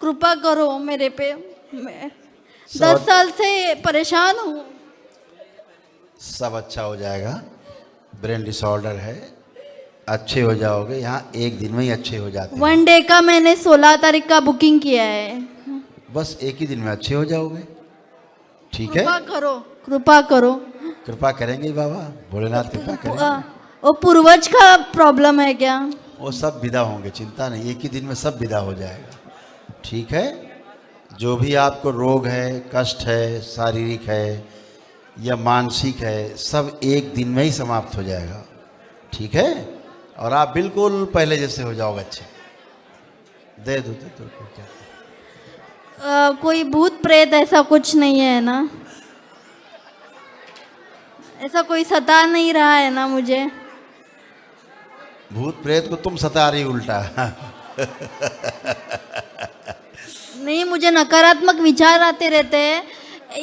कृपा करो मेरे पे। मैं 10 साल से परेशान हूँ। सब अच्छा हो जाएगा। ब्रेन डिसऑर्डर है, अच्छे हो जाओगे। यहाँ एक दिन में ही अच्छे हो जाते हैं। 1 डे का मैंने 16 तारीख का बुकिंग किया है। बस एक ही दिन में अच्छे हो जाओगे। ठीक है, कृपा करो, कृपा करो। कृपा करेंगे बाबा भोलेनाथ, कृपा करेंगे। वो पूर्वज का प्रॉब्लम है क्या? वो सब विदा होंगे, चिंता नहीं, एक ही दिन में सब विदा हो जाएगा। ठीक है, जो भी आपको रोग है, कष्ट है, शारीरिक है या मानसिक है, सब एक दिन में ही समाप्त हो जाएगा। ठीक है, और आप बिल्कुल पहले जैसे हो जाओगे। अच्छे दे दो क्या? कोई भूत प्रेत ऐसा कुछ नहीं है ना? ऐसा कोई सता नहीं रहा है ना मुझे? भूत प्रेत को तुम सता रही उल्टा। नहीं, मुझे नकारात्मक विचार आते रहते हैं,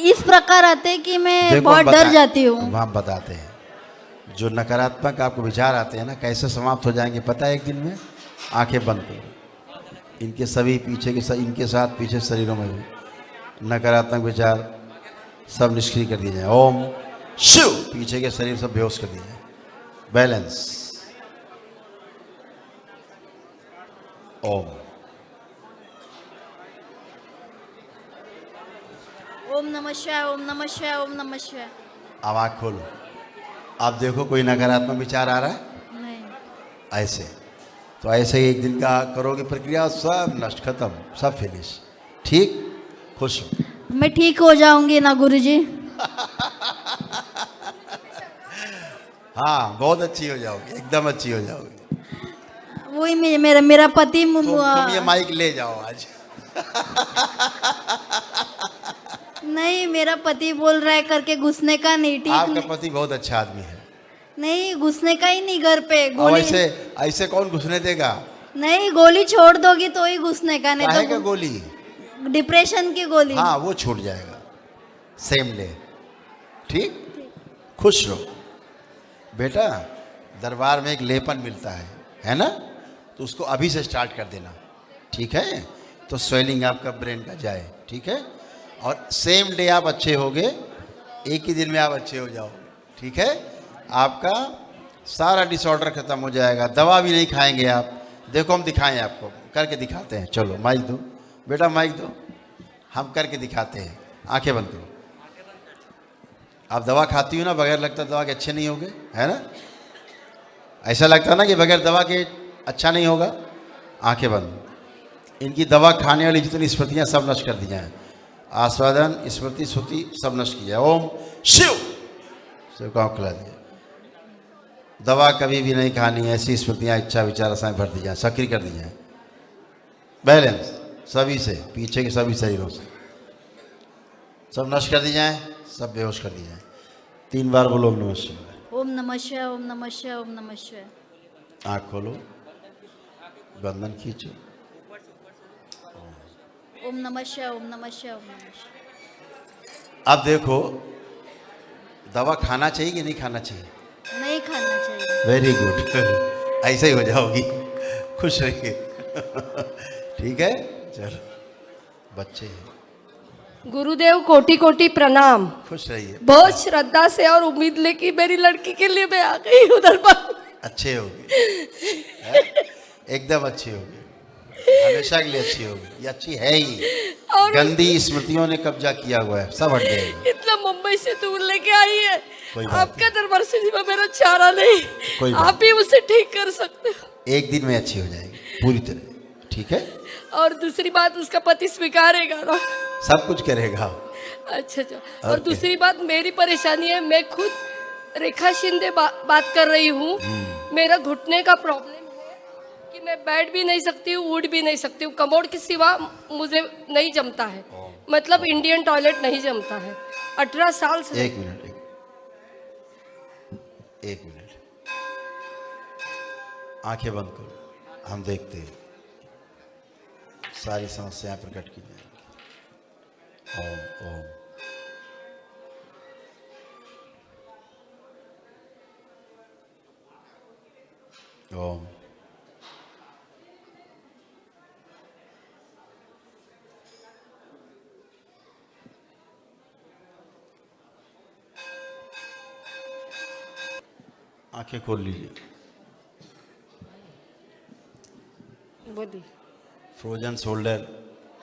इस प्रकार आते हैं कि मैं बहुत डर जाती हूँ। हम बताते हैं, जो नकारात्मक आपको विचार आते हैं ना, कैसे समाप्त हो जाएंगे पता है? एक दिन में। आंखें बंद करो, इनके सभी पीछे के इनके साथ पीछे शरीरों में भी नकारात्मक विचार सब निष्क्रिय कर दिए जाए। ओम शिव। पीछे के शरीर सब बेहोश कर दिए जाए। बैलेंस। ओम। ओम नमः शिवाय, ओम नमः शिवाय, ओम नमः शिवाय। अब आँख खोलो। आप देखो कोई नकारात्मक विचार आ रहा है? नहीं। ऐसे तो ऐसे ही एक दिन का करोगे प्रक्रिया, सब नष्ट, खत्म, सब फिनिश। ठीक, खुश हो। मैं ठीक हो जाऊंगी ना गुरुजी? हाँ, बहुत अच्छी हो जाओगी, एकदम अच्छी हो जाओगी। वही मेरा पति तुम ये माइक ले जाओ आज। नहीं, मेरा पति बोल रहा है करके घुसने का नहीं। ठीक, आपका पति बहुत अच्छा आदमी है। नहीं घुसने का ही नहीं घर पे। अब गोली ऐसे कौन घुसने देगा? नहीं, गोली छोड़ दोगी तो ही घुसने का, नहीं काहे तो का गोली? डिप्रेशन की गोली। हाँ, वो छूट जाएगा। सेम ले। ठीक, खुश रहो बेटा। दरबार में एक लेपन मिलता है ना? तो उसको अभी से स्टार्ट कर देना। ठीक है, तो स्वेलिंग आपका ब्रेन का जाए। ठीक है, और सेम डे आप अच्छे होगे, एक ही दिन में आप अच्छे हो जाओगे। ठीक है, आपका सारा डिसऑर्डर खत्म हो जाएगा। दवा भी नहीं खाएंगे आप। देखो हम दिखाएं आपको, करके दिखाते हैं। चलो माइक दो बेटा, माइक दो, हम करके दिखाते हैं। आंखें बंद करो। आप दवा खाती हो ना, बगैर लगता दवा के अच्छे नहीं होगे, है ना? ऐसा लगता ना कि बगैर दवा के अच्छा नहीं होगा। आंखें बंद। इनकी दवा खाने वाली जितनी स्मृतियाँ सब नष्ट कर दी जाएँ। आस्वादन, स्मृति, श्रुति सब नष्ट की जाए। ओम शिव। शिव का खुला दिया। दवा कभी भी नहीं खानी, ऐसी स्मृतियाँ, इच्छा, विचार, आशाएं भर दी जाए, सक्रिय कर दी जाए। बैलेंस सभी से, पीछे के सभी शरीरों से सब नष्ट कर दी जाए, सब बेहोश कर दी जाए। 3 बार बोलो ओम नमः शिवाय। ओम नमः शिवाय, ओम नमः शिवाय, ओम नमः शिवाय। आँख खोलो, बंधन खींचो। ओम नमः शिवाय, ओम नमः शिवाय, ओम नमः शिवाय। अब देखो, दवा खाना चाहिए कि नहीं खाना चाहिए? नहीं खाना चाहिए। Very good. ऐसे ही हो जाओगी, खुश रहिए। ठीक है, चलो बच्चे गुरुदेव कोटि कोटि प्रणाम। खुश रहिए। बहुत श्रद्धा से और उम्मीद लेके मेरी लड़की के लिए मैं आ गई उधर पर। अच्छे होगे, एकदम अच्छी होगी, हमेशा के लिए अच्छी होगी। ये अच्छी है ही, और गंदी स्मृतियों ने कब्जा किया हुआ है, सब हट जाएगी। इतना मुंबई से दूर लेके आई है, कोई बात आपका दरबार से जीवा मेरा चारा नहीं, कोई बात आप ही उसे ठीक कर सकते हो। एक दिन में अच्छी हो जाएगी पूरी तरह। ठीक है, और दूसरी बात, उसका पति स्वीकारेगा ना? सब कुछ करेगा। अच्छा अच्छा। और दूसरी बात, मेरी परेशानी है, मैं खुद रेखा शिंदे बात कर रही हूँ। मेरा घुटने का प्रॉब्लम है कि मैं बैठ भी नहीं सकती हूँ, उठ भी नहीं सकती हूँ। कमोड के सिवा मुझे नहीं जमता है, मतलब इंडियन टॉयलेट नहीं जमता है। 18 साल से। एक मिनट, एक मिनट, आंखें बंद करो, हम देखते हैं। सारी समस्याएं प्रकट की जाएंगी। ओम ओम। ओम। आंखें खोल लीजिए। बोलिए। फ्रोजन शोल्डर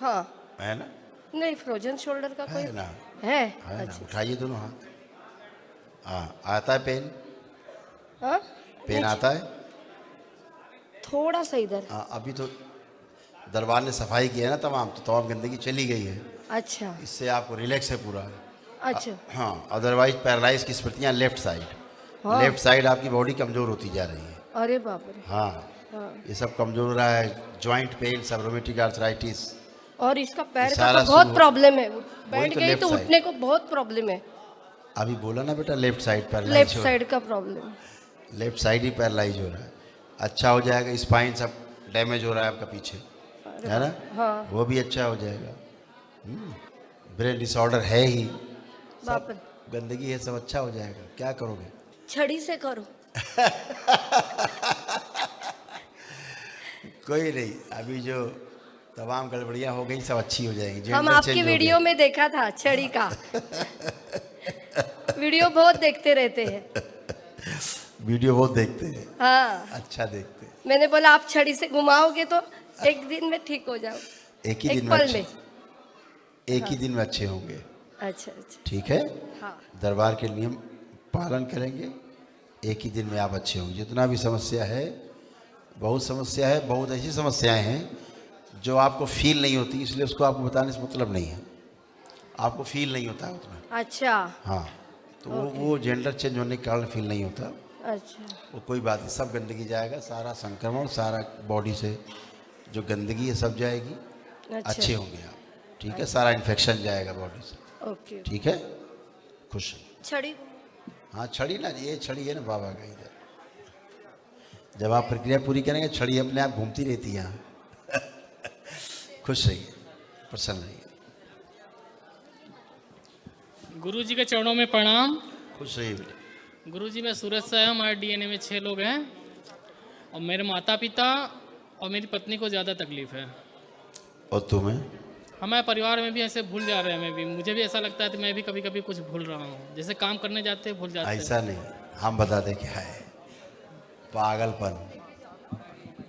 हाँ, है ना? नहीं फ्रोजन शोल्डर का कोई है ना? है। है ना? अच्छा, उठाइए दोनों हाथ। हाँ, आता है पेन? हाँ पेन आता है? थोड़ा सा इधर। हाँ, अभी तो दरबार ने सफाई की है ना तमाम, तो तमाम गंदगी चली गई है, अच्छा इससे आपको रिलैक्स है पूरा। अच्छा। हाँ, अदरवाइज पैरालाइज की स्मृतियाँ लेफ्ट साइड, हाँ। लेफ्ट साइड आपकी बॉडी कमज़ोर होती जा रही है। अरे बाप रे। हाँ, हाँ। ये सब कमज़ोर हो रहा है, जॉइंट पेन, सब रोमेटिक आर्थराइटिस। और इसका पैर का सारा तो बहुत शुरू- प्रॉब्लम है, बैठ तो गई left तो side। उठने को बहुत प्रॉब्लम है। अभी बोला ना बेटा, लेफ्ट साइड पैरालाइज लेफ्ट हो, साइड का प्रॉब्लम। लेफ्ट साइड ही पैरालाइज हो रहा है। अच्छा हो जाएगा, स्पाइन सब डैमेज हो रहा है आपका पीछे, है ना? हाँ। वो भी अच्छा हो जाएगा। ब्रेन डिसऑर्डर है ही, बाप रे। गंदगी है, सब अच्छा हो जाएगा। क्या करोगे? छड़ी से करो। कोई नहीं, अभी जो तमाम गड़बड़ियाँ हो गई सब अच्छी हो जाएंगी। हम जेंडर आपकी चेंज हो वीडियो गया। में देखा था छड़ी का। वीडियो बहुत देखते रहते हैं। वीडियो बहुत देखते हैं, हाँ, अच्छा देखते हैं। मैंने बोला आप छड़ी से घुमाओगे तो एक दिन में ठीक हो जाओ। एक ही एक दिन में पल अच्छे, में। एक ही दिन में अच्छे होंगे। अच्छा अच्छा। ठीक है, हाँ दरबार के नियम पालन करेंगे, एक ही दिन में आप अच्छे होंगे। जितना भी समस्या है, बहुत समस्या है, बहुत ऐसी समस्याएं हैं जो आपको फील नहीं होती, इसलिए उसको आपको बताने से मतलब नहीं है, आपको फील नहीं होता है उतना। अच्छा हाँ, तो वो जेंडर चेंज होने के कारण फील नहीं होता। अच्छा। वो कोई बात नहीं, सब गंदगी जाएगा, सारा संक्रमण, सारा बॉडी से जो गंदगी है सब जाएगी। अच्छा। अच्छे होंगे आप, ठीक है? सारा इन्फेक्शन जाएगा बॉडी से, ओके। ठीक है? खुश। छड़ी। हाँ, छड़ी ना, ये छड़ी है ना बाबा का इधर। जब आप प्रक्रिया पूरी करेंगे, छड़ी अपने आप घूमती रहती है यहाँ। खुश रहिए, प्रसन्न रहिए। गुरु जी के चरणों में प्रणाम। खुश रहिए बेटा। गुरु जी, मैं सूरत से आया, हमारे डीएनए में 6 लोग हैं और मेरे माता पिता और मेरी पत्नी को ज़्यादा तकलीफ है। और तुम्हें? हमारे परिवार में भी ऐसे भूल जा रहे हैं, मैं भी, मुझे भी ऐसा लगता है कि मैं भी कभी कभी कुछ भूल रहा हूँ, जैसे काम करने जाते हैं भूल जाते हैं। ऐसा नहीं, हम बताते क्या है, पागलपन,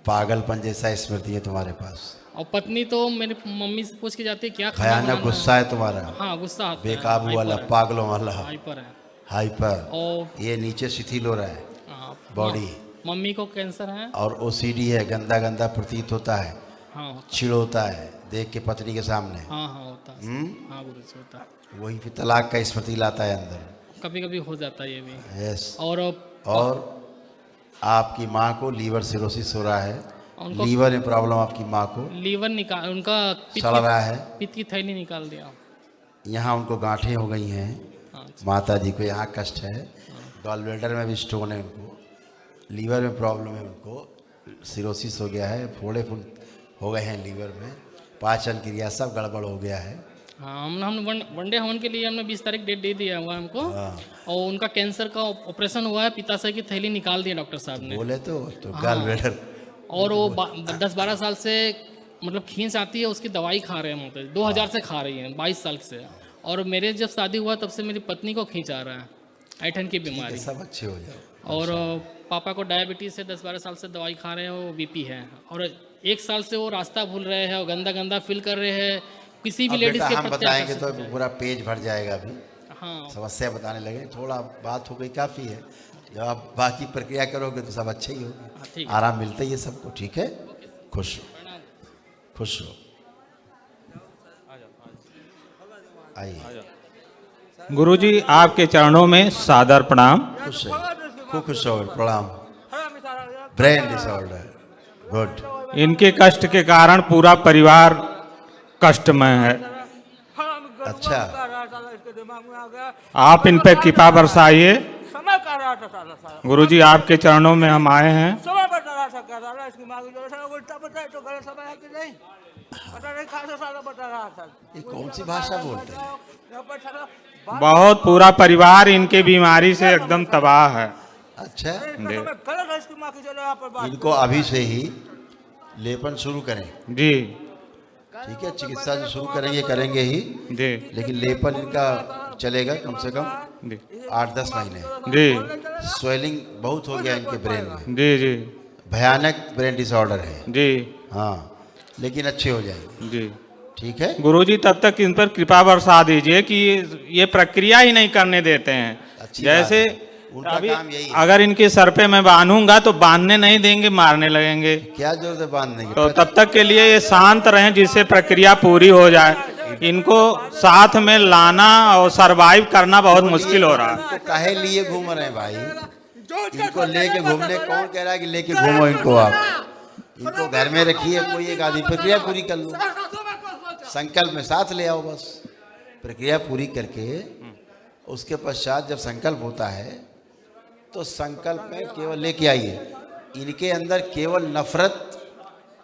पागलपन जैसा स्मृति है तुम्हारे पास। और पत्नी तो मेरी मम्मी से पूछ के जाती है क्या खाना भयानक बनाना गुस्सा है तुम्हारा, है। हाँ, गुस्सा आता है, बेकाबू वाला, हाइपर है, पागलों वाला, हाइपर है। हाइपर। और ये नीचे शिथिल हो रहा है हाँ, बॉडी, मम्मी को कैंसर है। और ओसीडी है, गंदा गंदा प्रतीत होता है, हाँ चिड़ होता है देख के पत्नी के सामने। हाँ हाँ होता है। हाँ गुरु जी, होता है। वही फिर तलाक का स्मृति लाता है अंदर। कभी कभी हो जाता है ये भी। यस। और आपकी माँ को लीवर सिरोसिस हो रहा है, उनको- लीवर में प्रॉब्लम आपकी माँ को, लीवर निकाल, उनका सड़ रहा है, पित्त की थैली निकाल दिया। यहाँ उनको गांठें हो गई हैं, हाँ, माता जी को यहाँ कष्ट है, गॉल ब्लैडर में भी स्टोन है उनको, लीवर में प्रॉब्लम है उनको, सिरोसिस हो गया है, फोड़े फूल हो गए हैं लीवर में, पाचन क्रिया सब गड़बड़ हो गया है। हाँ, हम वनडे हवन के लिए हमने 20 तारीख डेट दे दिया हुआ है हमको। हाँ। और उनका कैंसर का ऑपरेशन हुआ है, पित्ताशय की थैली निकाल दी डॉक्टर साहब ने। बोले तो गॉल ब्लैडर। और वो 10-12 साल से मतलब खींच आती है, उसकी दवाई खा रहे हैं, मतलब 2000 से खा रही है, 22 साल से। और मेरे जब शादी हुआ तब से मेरी पत्नी को खींच आ रहा है, ऐठन की बीमारी। सब अच्छे हो जाओ। और पापा को डायबिटीज़ से 10-12 साल से दवाई खा रहे हैं, वो बीपी है। और 1 साल से वो रास्ता भूल रहे हैं और गंदा गंदा फील कर रहे हैं, किसी भी अब लेडीज़ बेटा के हम प्रति बताएंगे तो आकर्षित है। पूरा पेज भर जाएगा अभी, हाँ समस्या बताने लगे, थोड़ा बात हो गई काफ़ी है। जब आप बाकी प्रक्रिया करोगे तो सब अच्छे ही हाँ, होगा, ठीक है। आराम मिलता ही है सबको। ठीक है, खुश रहो, खुश रहो। आइए, गुरुजी, आपके चरणों में सादर प्रणाम। खुश रहिए, खूब खुश रहो, प्रणाम। Brain disorder, good. इनके कष्ट के कारण पूरा परिवार कष्ट में है। अच्छा, आप इन पे कृपा बरसाइए। गुरुजी, आपके चरणों में हम आए हैं। ये कौन सी भाषा बोलते हैं? बहुत पूरा परिवार इनके बीमारी से एकदम तबाह है। अच्छा, जी इनको अभी से ही लेपन शुरू करें, जी ठीक है? चिकित्सा जो शुरू करेंगे ही, जी लेकिन लेपन इनका चलेगा कम से कम जी 8-10 महीने जी स्वेलिंग बहुत हो गया इनके ब्रेन में, जी जी भयानक ब्रेन डिसऑर्डर है। जी हाँ, लेकिन अच्छे हो जाएंगे। जी। ठीक है, गुरुजी तब तक इन पर कृपा बरसा दीजिए कि ये प्रक्रिया ही नहीं करने देते हैं। अच्छी बात जैसे है। उनका अभी काम यही है। अगर इनके सर पे मैं बांधूंगा तो बांधने नहीं देंगे, मारने लगेंगे। क्या जरूरत है बांधने की? तो तब तक के लिए ये शांत रहें जिससे प्रक्रिया पूरी हो जाए। इनको साथ में लाना और सरवाइव करना बहुत मुश्किल हो रहा है। इनको काहे लिए घूम रहे हैं भाई? इनको लेके घूमने कौन कह रहा है कि लेके घूमो इनको? आप इनको घर में रखिए, कोई एक आदमी प्रक्रिया पूरी कर लो, संकल्प में साथ ले आओ, बस प्रक्रिया पूरी करके उसके पश्चात जब संकल्प होता है तो संकल्प में केवल लेके आइए। इनके अंदर केवल नफरत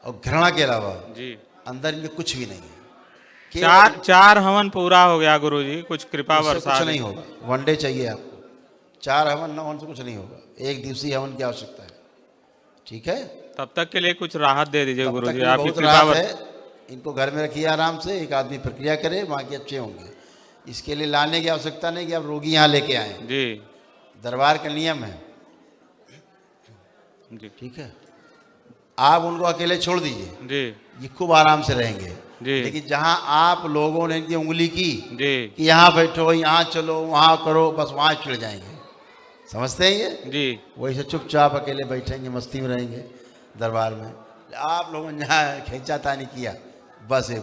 और घृणा के अलावा जी अंदर इनके कुछ भी नहीं है। चार हवन पूरा हो गया गुरुजी, कुछ कृपा उससे बरसा कुछ नहीं होगा। 1 डे चाहिए आपको। 4 हवन 9 हवन से कुछ नहीं होगा। 1 दिवसीय हवन की आवश्यकता है। ठीक है, तब तक के लिए कुछ राहत दे दीजिए तब तक गुरुजी, के लिए आपकी बहुत कृपा राहत बरसा। है। इनको घर में रखिए आराम से, एक आदमी प्रक्रिया करे, बाकी अच्छे होंगे। इसके लिए लाने की आवश्यकता नहीं कि आप रोगी यहाँ लेके आए। जी दरबार का नियम है। जी ठीक है, आप उनको अकेले छोड़ दीजिए, जी ये खूब आराम से रहेंगे। जी। लेकिन जहाँ आप लोगों ने इनकी उंगली की जी कि यहाँ बैठो, यहाँ चलो, वहाँ करो, बस वहाँ चिढ़ जाएंगे। समझते हैं ये? जी वही से चुपचाप अकेले बैठेंगे, मस्ती में रहेंगे दरबार में। आप लोगों ने जहाँ खींचातानी किया, बस ये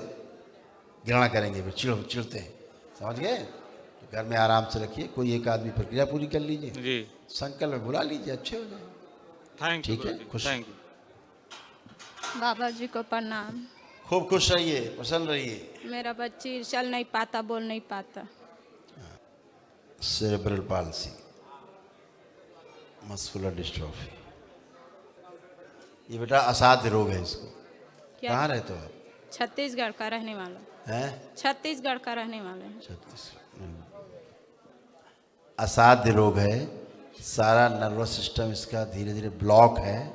घृणा करेंगे, फिर चिढ़ते हैं। समझ गए? तो घर में आराम से रखिए, कोई एक आदमी प्रक्रिया पूरी कर लीजिए, जी। संकल्प में बुला लीजिए, अच्छे हो जाए। थैंक यू ठीक है, गुरुजी, खुश। Thank you. बाबा जी को प्रणाम। खूब खुश रहिए, प्रसन्न रहिए। मेरा बच्ची चल नहीं पाता, बोल नहीं पाता। सेरेब्रल पाल्सी, मस्कुलर डिस्ट्रॉफी, ये बेटा असाध्य रोग है। इसको क्या? कहाँ रहते हो आप? छत्तीसगढ़ का रहने वाला। हैं? छत्तीसगढ़ का रहने वाले हैं। 36। असाध्य रोग है। सारा नर्वस सिस्टम इसका धीरे धीरे ब्लॉक है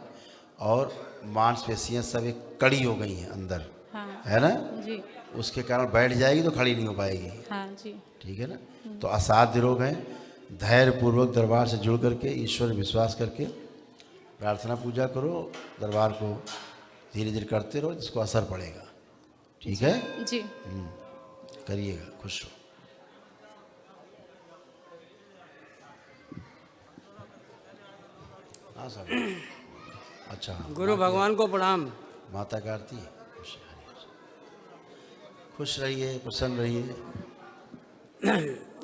और मांसपेशियां सब एक कड़ी हो गई हैं अंदर, हाँ है ना? जी, उसके कारण बैठ जाएगी तो खड़ी नहीं हो पाएगी। हाँ जी। ठीक है ना? तो असाध्य रोग है। धैर्य पूर्वक दरबार से जुड़ करके, ईश्वर विश्वास करके प्रार्थना पूजा करो, दरबार को धीरे धीरे करते रहो, जिसको असर पड़ेगा। ठीक है, जी। करिएगा, खुश रहो। हाँ साहब, अच्छा। गुरु भगवान को प्रणाम। माता का आरती। खुश रहिए, प्रसन्न रहिए।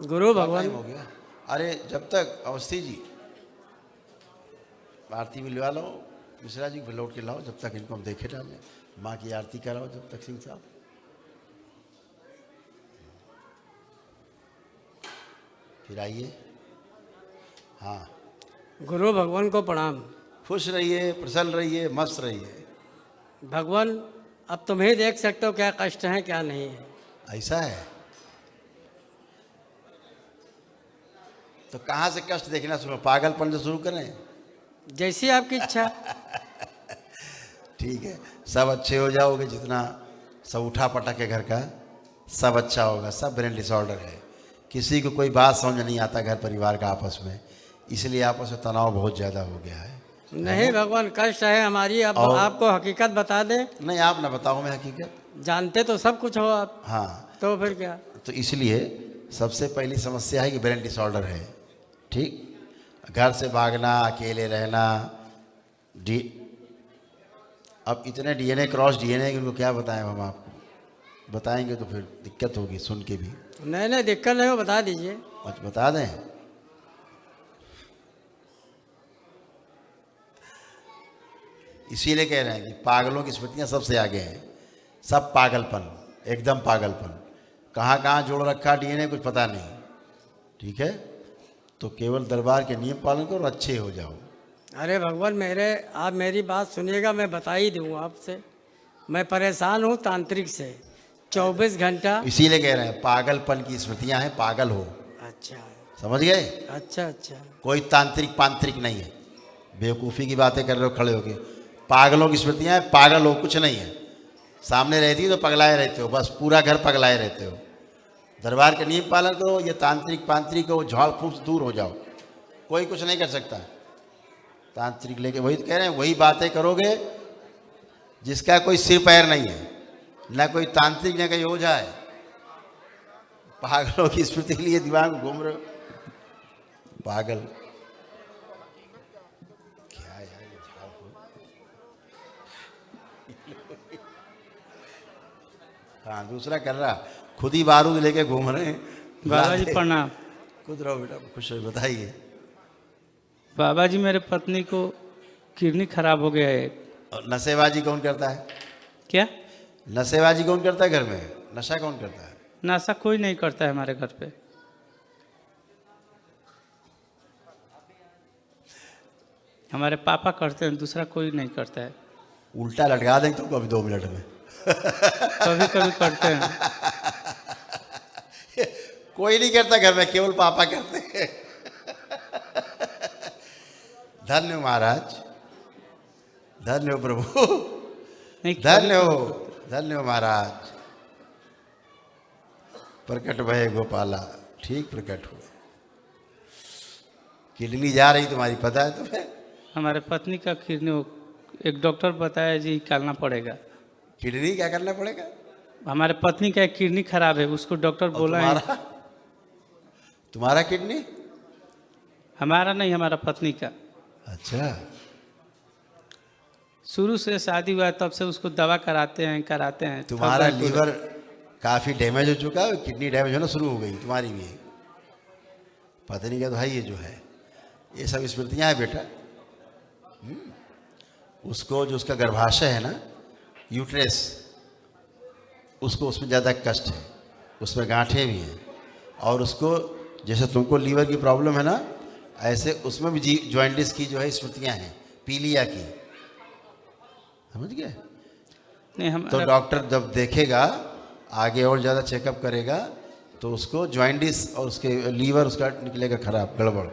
गुरु टाइम भगवान हो गया। अरे जब तक अवस्थी जी आरती भी लिवा लो, मिश्रा जी को फिर लौट के लाओ, जब तक इनको हम देखे डालें। माँ की आरती कराओ जब तक सिंह साहब। फिर आइए। हाँ, गुरु भगवान को प्रणाम। खुश रहिए, प्रसन्न रहिए, मस्त रहिए। भगवान अब तुम ही देख सकते हो क्या कष्ट है क्या नहीं है। ऐसा है तो कहाँ से कष्ट देखना शुरू? पागलपन से शुरू करें? जैसी आपकी इच्छा। ठीक है, सब अच्छे हो जाओगे। जितना सब उठा पटक के घर का सब अच्छा होगा। सब ब्रेन डिसऑर्डर है। किसी को कोई बात समझ नहीं आता घर परिवार का आपस में, इसलिए आपस में तनाव बहुत ज़्यादा हो गया है। नहीं भगवान, कष्ट है हमारी। अब और- आपको हकीकत बता दें। नहीं, आप ना बताओ, मैं हकीकत। जानते तो सब कुछ हो आप, हाँ, तो फिर क्या। तो इसलिए सबसे पहली समस्या है कि ब्रेन डिसऑर्डर है। ठीक, घर से भागना, अकेले रहना, अब इतने डीएनए क्रॉस डीएनए कि उनको क्या बताएं हम आपको? बताएंगे तो फिर दिक्कत होगी सुन के भी। नहीं नहीं, दिक्कत नहीं हो, बता दीजिए। अच्छा, बता दें। इसीलिए कह रहे हैं कि पागलों की स्मृतियाँ सबसे आगे हैं। सब पागलपन, एकदम पागलपन। कहाँ कहाँ जोड़ रखा डीएनए कुछ पता नहीं। ठीक है, तो केवल दरबार के नियम पालन करो और अच्छे हो जाओ। अरे भगवान, आप मेरी बात सुनिएगा, मैं बता ही दूँ आपसे। मैं परेशान हूँ तांत्रिक से 24 घंटा। इसीलिए कह रहे हैं पागलपन की स्मृतियाँ हैं, पागल हो। अच्छा समझ गए? अच्छा अच्छा। कोई तांत्रिक पांत्रिक नहीं है। बेवकूफ़ी की बातें कर रहे हो खड़े होके। पागलों की स्मृतियाँ हैं, पागल हो, कुछ नहीं है। सामने रहती हो तो पगलाए रहते हो, बस पूरा घर पगलाए रहते हो। दरबार का नियम पालन करो, ये तांत्रिक पांत्रिक हो, झाड़ फूस दूर हो जाओ, कोई कुछ नहीं कर सकता। तांत्रिक लेके वही तो कह रहे हैं, वही बातें करोगे जिसका कोई सिर पैर नहीं है, ना कोई तांत्रिक ना कोई ओझा है। पागलों की स्मृति के लिए दिमाग में घूम रहे हो, पागल। क्या यार ये झाड़ फूस। हाँ दूसरा कर रहा, खुद ही बारूद लेके घूम रहे हैं। बाबा जी प्रणाम। खुद रहो बेटा, खुश हो, बताइए। बाबा जी मेरे पत्नी को किडनी खराब हो गया है। और नशेबाजी कौन करता है? क्या? नशेबाजी कौन करता है घर में? नशा कौन करता है? नशा कोई नहीं करता है हमारे घर पे। हमारे पापा करते हैं, दूसरा कोई नहीं करता है। उल्टा लटका देंगे तुमको अभी 2 मिनट में। कभी कभी करते हैं। कोई नहीं करता घर में, केवल पापा करते हैं। धन्य हो महाराज, धन्य हो प्रभु, नहीं धन्य हो महाराज। प्रकट भय गोपाला, ठीक प्रकट हुए। किडनी जा रही तुम्हारी, पता है तुम्हें? हमारे पत्नी का किडनी एक डॉक्टर बताया जी निकालना पड़ेगा। किडनी क्या करना पड़ेगा? हमारे पत्नी का एक किडनी खराब है, उसको डॉक्टर बोला है। तुम्हारा किडनी? हमारा नहीं, हमारा पत्नी का। अच्छा, शुरू से शादी हुआ तब से उसको दवा कराते हैं। तुम्हारा लीवर काफ़ी डैमेज हो चुका है, किडनी डैमेज होना शुरू हो गई तुम्हारी भी। पता नहीं क्या तो है ये जो है, ये सब स्मृतियाँ हैं बेटा। उसको जो उसका गर्भाशय है ना, यूट्रेस, उसको उसमें ज़्यादा कष्ट है, उसमें गांठें भी हैं। और उसको जैसे तुमको लीवर की प्रॉब्लम है ना, ऐसे उसमें भी जॉइंटिस की जो है स्मृतियाँ हैं, पीलिया की, समझ गए? नहीं हम तो डॉक्टर जब देखेगा आगे और ज़्यादा चेकअप करेगा तो उसको जॉइंटिस और उसके लीवर उसका निकलेगा खराब, गड़बड़।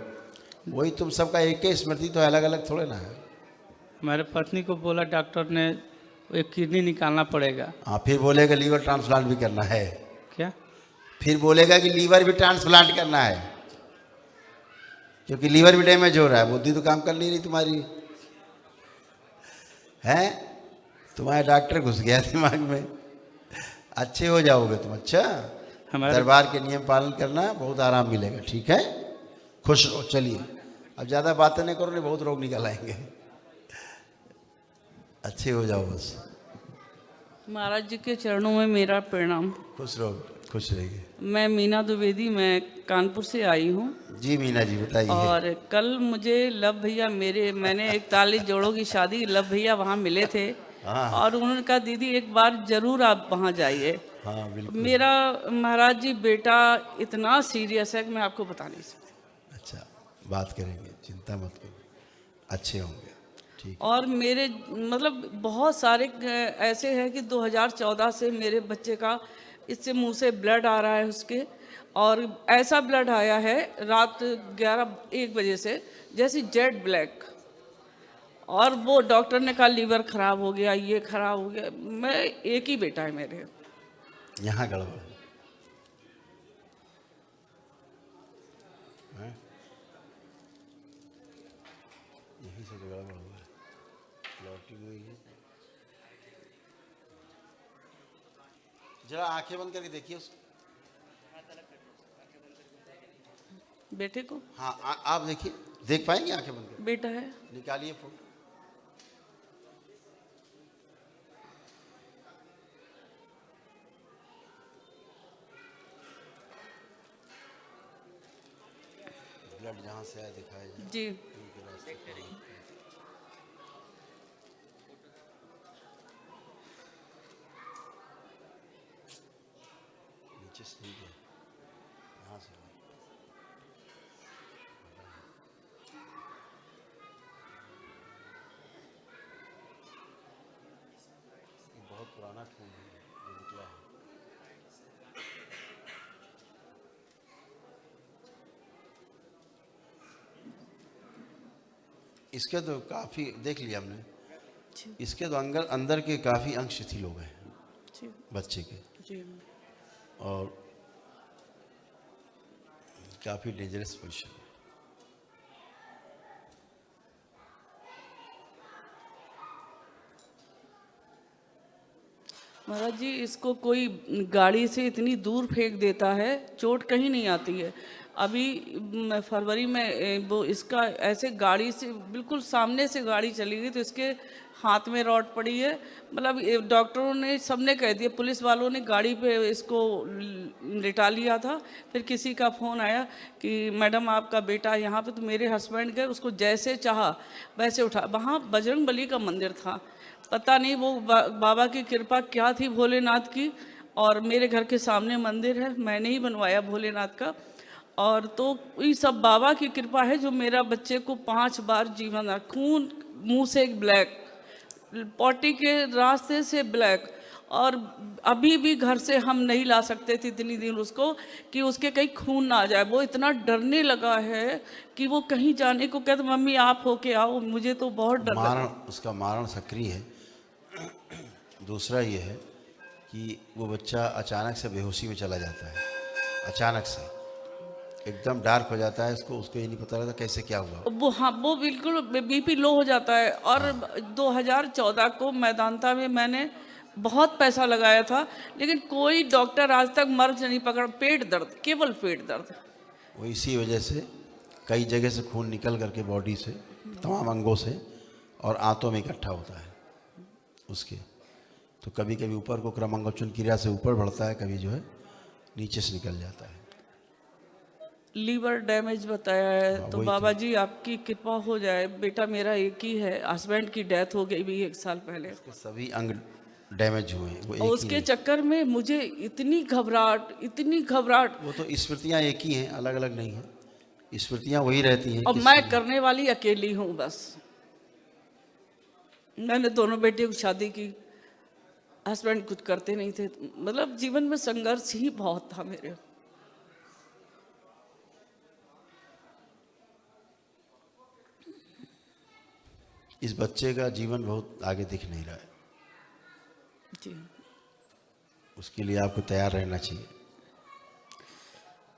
वही तुम सबका एक ही स्मृति तो अलग अलग थोड़े ना है। हमारे पत्नी को बोला डॉक्टर ने एक किडनी निकालना पड़ेगा। हाँ, फिर बोलेगा लीवर ट्रांसप्लांट भी करना है। क्या? फिर बोलेगा कि लीवर भी ट्रांसप्लांट करना है, क्योंकि लीवर भी डैमेज हो रहा है। बुद्धि तो काम कर नहीं रही तुम्हारी है। तुम्हारा डॉक्टर घुस गया दिमाग में। अच्छे हो जाओगे तुम। अच्छा, दरबार के नियम पालन करना, बहुत आराम मिलेगा। ठीक है, खुश रहो। चलिए अब ज़्यादा बातें नहीं करो, नहीं बहुत रोग निकल आएंगे। अच्छे हो जाओ बस। महाराज जी के चरणों में मेरा प्रणाम। खुश रहो, खुश रहिए। मैं मीना द्विवेदी, मैं कानपुर से आई हूँ। जी मीना जी बताइए। और कल मुझे लव भैया मैंने 41 जोड़ों की शादी, लव भैया वहाँ मिले थे। हाँ। और उन्होंने कहा दीदी एक बार जरूर आप वहाँ जाइए। हाँ बिल्कुल। मेरा महाराज जी बेटा इतना सीरियस है कि मैं आपको बता नहीं सकती। अच्छा, बात करेंगे, चिंता मत करो, अच्छे होंगे। ठीक। और मेरे मतलब बहुत सारे ऐसे हैं कि 2014 से मेरे बच्चे का इससे मुंह से ब्लड आ रहा है उसके, और ऐसा ब्लड आया है रात 11-1 बजे से जैसे जेट ब्लैक। और वो डॉक्टर ने कहा लीवर खराब हो गया, ये खराब हो गया। मैं एक ही बेटा है मेरे। यहाँ गड़बड़ है। यहीं से गड़बड़ हुआ है, प्लॉटिंग हुई है। जरा आंखें बंद करके देखिए उसको। बेटे को? हाँ आप देखिए, देख पाएंगे आंखें बंद करके? बेटा है। निकालिए फोटो। ब्लड जहाँ से आया दिखाया जाए। जी। नीचे से नहीं गया, यहाँ से आया। ये बहुत पुराना खून है जो निकला है। इसके तो काफ़ी देख लिया हमने, इसके तो अंदर के काफ़ी अंग शिथिल हो गए हैं जी। बच्चे के। जी। और काफ़ी डेंजरस पोजीशन। महाराज जी, इसको कोई गाड़ी से इतनी दूर फेंक देता है, चोट कहीं नहीं आती है। अभी फरवरी में वो इसका ऐसे गाड़ी से बिल्कुल सामने से गाड़ी चली गई तो इसके हाथ में रॉड पड़ी है। मतलब डॉक्टरों ने सबने कह दिया, पुलिस वालों ने गाड़ी पे इसको लिटा लिया था। फिर किसी का फ़ोन आया कि मैडम आपका बेटा यहाँ पे, तो मेरे हस्बैंड गए, उसको जैसे चाहा वैसे उठा। वहाँ बजरंग बली का मंदिर था, पता नहीं वो बाबा की कृपा क्या थी भोलेनाथ की। और मेरे घर के सामने मंदिर है, मैंने ही बनवाया भोलेनाथ का। और तो ये सब बाबा की कृपा है जो मेरा बच्चे को 5 बार जीवन आ, खून मुंह से ब्लैक, पॉटी के रास्ते से ब्लैक। और अभी भी घर से हम नहीं ला सकते थे इतनी दिन उसको कि उसके कहीं खून ना आ जाए। वो इतना डरने लगा है कि वो कहीं जाने को कहते मम्मी आप होके आओ, मुझे तो बहुत डर लगा। उसका मारण सक्रिय है। दूसरा ये है कि वो बच्चा अचानक से बेहोशी में चला जाता है, अचानक से एकदम डार्क हो जाता है, उसको ये नहीं पता रहता कैसे क्या हुआ। वो हाँ, वो बिल्कुल बीपी लो हो जाता है। और 2014 को मैदानता में मैंने बहुत पैसा लगाया था, लेकिन कोई डॉक्टर आज तक मर्ज नहीं पकड़ा। पेट दर्द, केवल पेट दर्द। वो इसी वजह से कई जगह से खून निकल करके बॉडी से, तमाम अंगों से, और आंतों में इकट्ठा होता है उसके। तो कभी कभी ऊपर को क्रमांगोचन क्रिया से ऊपर बढ़ता है, कभी जो है नीचे से निकल जाता है। लीवर डैमेज बताया है। तो बाबा जी आपकी कृपा हो जाए। बेटा मेरा एक ही है, हस्बैंड की डेथ हो गई भी 1 साल पहले। सभी अंग डैमेज हुए, वो एक और ही उसके नहीं। चक्कर में मुझे इतनी घबराहट, इतनी घबराहट। वो तो स्मृतियाँ एक ही हैं, अलग अलग नहीं हैं। स्मृतियाँ वही रहती हैं। और मैं करने वाली अकेली हूँ बस। मैंने दोनों बेटियों की शादी की, हस्बैंड कुछ करते नहीं थे। मतलब जीवन में संघर्ष ही बहुत था मेरे। इस बच्चे का जीवन बहुत आगे दिख नहीं रहा है जी, उसके लिए आपको तैयार रहना चाहिए।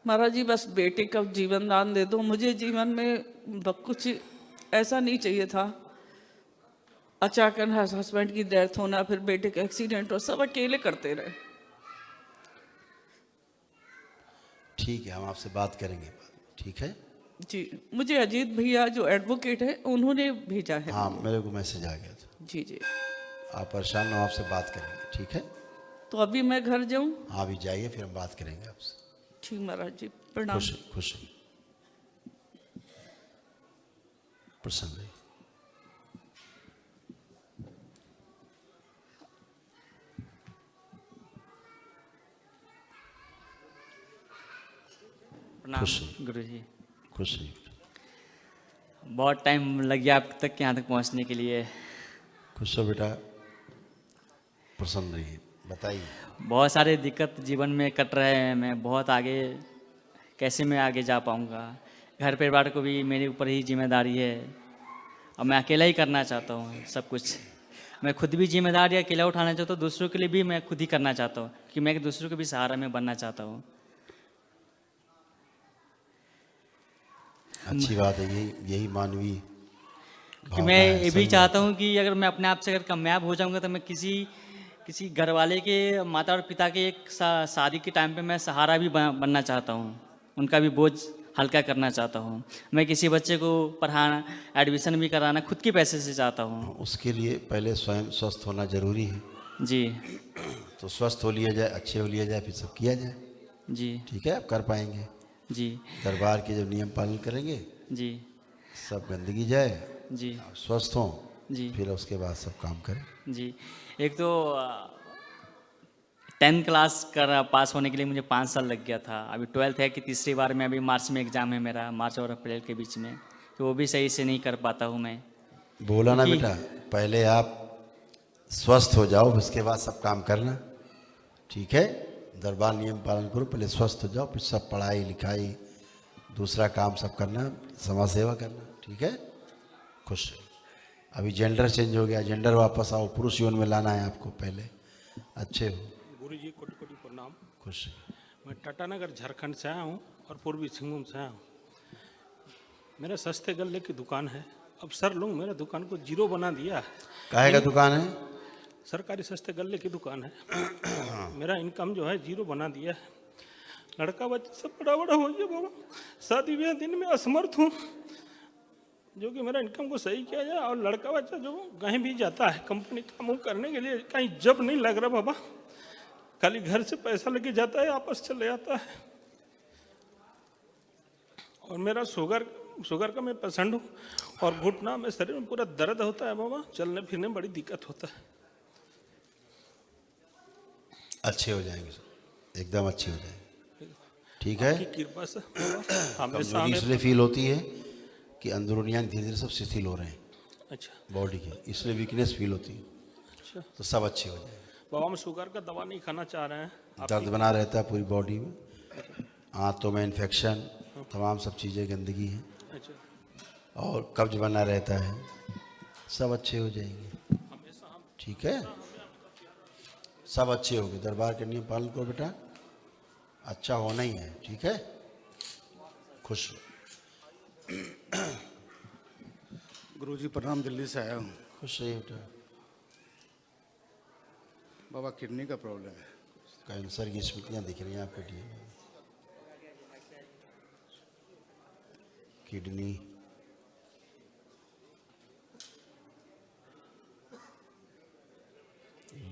महाराज जी बस बेटे का जीवन दान दे दो। मुझे जीवन में कुछ ऐसा नहीं चाहिए था। अचानक हस्बैंड की डेथ होना, फिर बेटे का एक्सीडेंट और सब अकेले करते रहे। ठीक है, हम आपसे बात करेंगे, ठीक है जी, मुझे अजीत भैया जो एडवोकेट है उन्होंने भेजा है। हाँ, मेरे को मैसेज आ गया था। जी जी, आप परेशान हो, आपसे बात करेंगे, ठीक है। तो अभी मैं घर जाऊं? हाँ, अभी जाइए, फिर हम बात करेंगे आपसे। ठीक महाराज जी, प्रणाम। खुश प्रसन्न रहिए। प्रणाम गुरु जी। खुश रहिए। बहुत टाइम लग गया आप तक यहाँ तक पहुँचने के लिए। खुश हो बेटा, प्रसन्न रहिए। बताइए। बहुत सारे दिक्कत जीवन में कट रहे हैं। मैं बहुत आगे, कैसे मैं आगे जा पाऊँगा। घर परिवार को भी मेरे ऊपर ही जिम्मेदारी है और मैं अकेला ही करना चाहता हूँ सब कुछ। मैं खुद भी जिम्मेदारी अकेला उठाना चाहता हूँ, दूसरों के लिए भी मैं खुद ही करना चाहता हूँ कि मैं दूसरों के भी सहारा में बनना चाहता हूँ। अच्छी बात है, यही मानवीय कि भावना मैं है, ये भी सही चाहता बात हूँ कि अगर मैं अपने आप से अगर कामयाब हो जाऊँगा तो मैं किसी घर वाले के, माता और पिता के एक शादी के टाइम पे मैं सहारा भी बनना चाहता हूँ। उनका भी बोझ हल्का करना चाहता हूँ। मैं किसी बच्चे को पढ़ाना, एडमिशन भी कराना खुद के पैसे से चाहता हूँ। उसके लिए पहले स्वयं स्वस्थ होना जरूरी है जी। तो स्वस्थ हो लिया जाए, अच्छे हो लिया जाए, फिर सब किया जाए। जी ठीक है, आप कर पाएंगे। जी दरबार के जब नियम पालन करेंगे, जी सब गंदगी जाए, जी आप स्वस्थ हों, जी फिर उसके बाद सब काम करें। जी। एक तो 10th क्लास कर पास होने के लिए मुझे 5 साल लग गया था। अभी 12th है कि तीसरी बार में, अभी मार्च में एग्ज़ाम है मेरा, मार्च और अप्रैल के बीच में, तो वो भी सही से नहीं कर पाता हूँ मैं। बोला ना बेटा, पहले आप स्वस्थ हो जाओ, उसके बाद सब काम करना। ठीक है, दरबार नियम पालन करो, पहले स्वस्थ हो जाओ, फिर सब पढ़ाई लिखाई दूसरा काम सब करना, समाज सेवा करना। ठीक है, खुश रहो। अभी जेंडर चेंज हो गया, जेंडर वापस आओ, पुरुष यौन में लाना है आपको। पहले अच्छे हो, गुरु जी कोटि कोटि प्रणाम। खुश रहो। मैं टाटानगर झारखंड से आया हूँ और पूर्वी सिंहभूम से आया हूँ। मेरा सस्ते गल्ले की दुकान है। अब सर लोग मेरा दुकान को जीरो बना दिया है। काहे का दुकान है? सरकारी सस्ते गल्ले की दुकान है। मेरा इनकम जो है जीरो बना दिया है। लड़का बच्चा सब बड़ा बड़ा हो गया बाबा। शादी ब्याह दिन में असमर्थ हूँ जो कि मेरा इनकम को सही किया जाए। और लड़का बच्चा जो कहीं भी जाता है कंपनी काम करने के लिए, कहीं जब नहीं लग रहा बाबा, खाली घर से पैसा लेके जाता है, वापस चले जाता है। और मेरा शुगर का मैं पेशेंट हूँ और घुटना में शरीर में पूरा दर्द होता है बाबा, चलने फिरने में बड़ी दिक्कत होता है। अच्छे हो जाएंगे, एकदम अच्छे हो जाएंगे। ठीक है। आपकी कृपा से हमेशा कमजोरी इसलिए फील होती है कि अंदरूनी अंग धीरे धीरे सब शिथिल हो रहे हैं अच्छा बॉडी के, इसलिए वीकनेस फील होती है। अच्छा तो सब अच्छे हो जाएंगे। बाबा हम शुगर का दवा नहीं खाना चाह रहे हैं। दर्द बना रहता है पूरी बॉडी में, आंतों में इन्फेक्शन, तमाम सब चीज़ें गंदगी है अच्छा और कब्ज बना रहता है, सब अच्छे हो जाएंगे। ठीक है, सब अच्छे होंगे। दरबार के नियम पालन करो बेटा, अच्छा होना ही है। ठीक है, खुश हो। गुरुजी प्रणाम, दिल्ली से आया हूँ। खुश रहिए बेटा। बाबा किडनी का प्रॉब्लम है। कैंसर की स्मृतियाँ दिख रही हैं आपके डीएनए में। किडनी,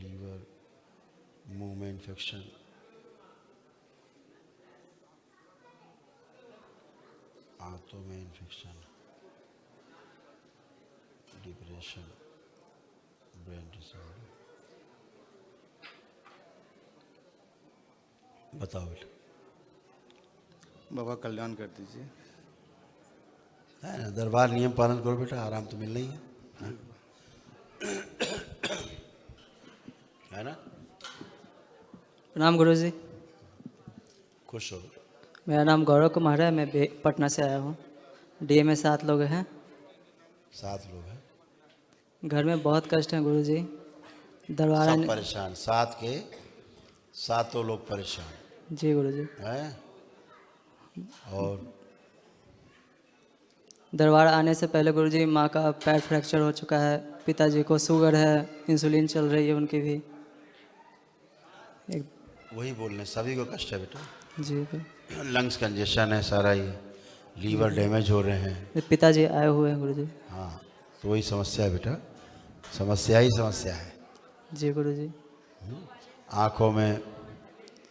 लीवर, मुंह में इन्फेक्शन, आंतों में इन्फेक्शन, डिप्रेशन, ब्रेन डिसऑर्डर। बताओ बेटा। बाबा कल्याण कर दीजिए। है ना, दरबार नियम पालन करो बेटा, आराम तो मिलना ही है, है ना। प्रणाम गुरुजी। खुश हो। मेरा नाम गौरव कुमार है, मैं पटना से आया हूँ। डीए में 7 लोग हैं। 7 लोग हैं। घर में बहुत कष्ट है गुरुजी। दरबार सब परेशान, 7 के 7 लोग परेशान। जी गुरुजी। हैं और दरबार आने से पहले गुरुजी माँ का पैर फ्रैक्चर हो चुका है, पिताजी को शुगर है, इंसुलिन चल रही है उनकी भी। वही बोलने, सभी को कष्ट है बेटा। जी लंग्स कंजेशन है सारा, ये लीवर डैमेज हो रहे हैं। पिताजी आए हुए हैं गुरुजी। हाँ, तो वही समस्या है बेटा, समस्या ही समस्या है। जी गुरुजी। आँखों में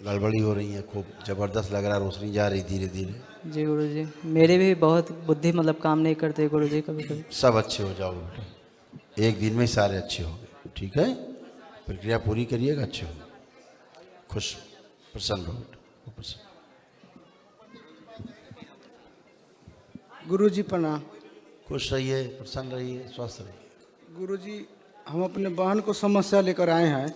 गड़बड़ी हो रही है, खूब ज़बरदस्त लग रहा है, रोशनी जा रही धीरे धीरे। जी गुरुजी। मेरे भी बहुत बुद्धि मतलब काम नहीं करते गुरुजी कभी कभी। सब अच्छे हो जाओगे बेटा, एक दिन में ही सारे अच्छे होंगे। ठीक है, प्रक्रिया पूरी करिएगा, अच्छे होंगे। खुश, प्रसन्न रहो बेटा, प्रसन्न। गुरुजी प्रणाम। खुश रहिए, प्रसन्न रहिए, स्वस्थ रहिए। गुरुजी, हम अपने बहन को समस्या लेकर आए हैं।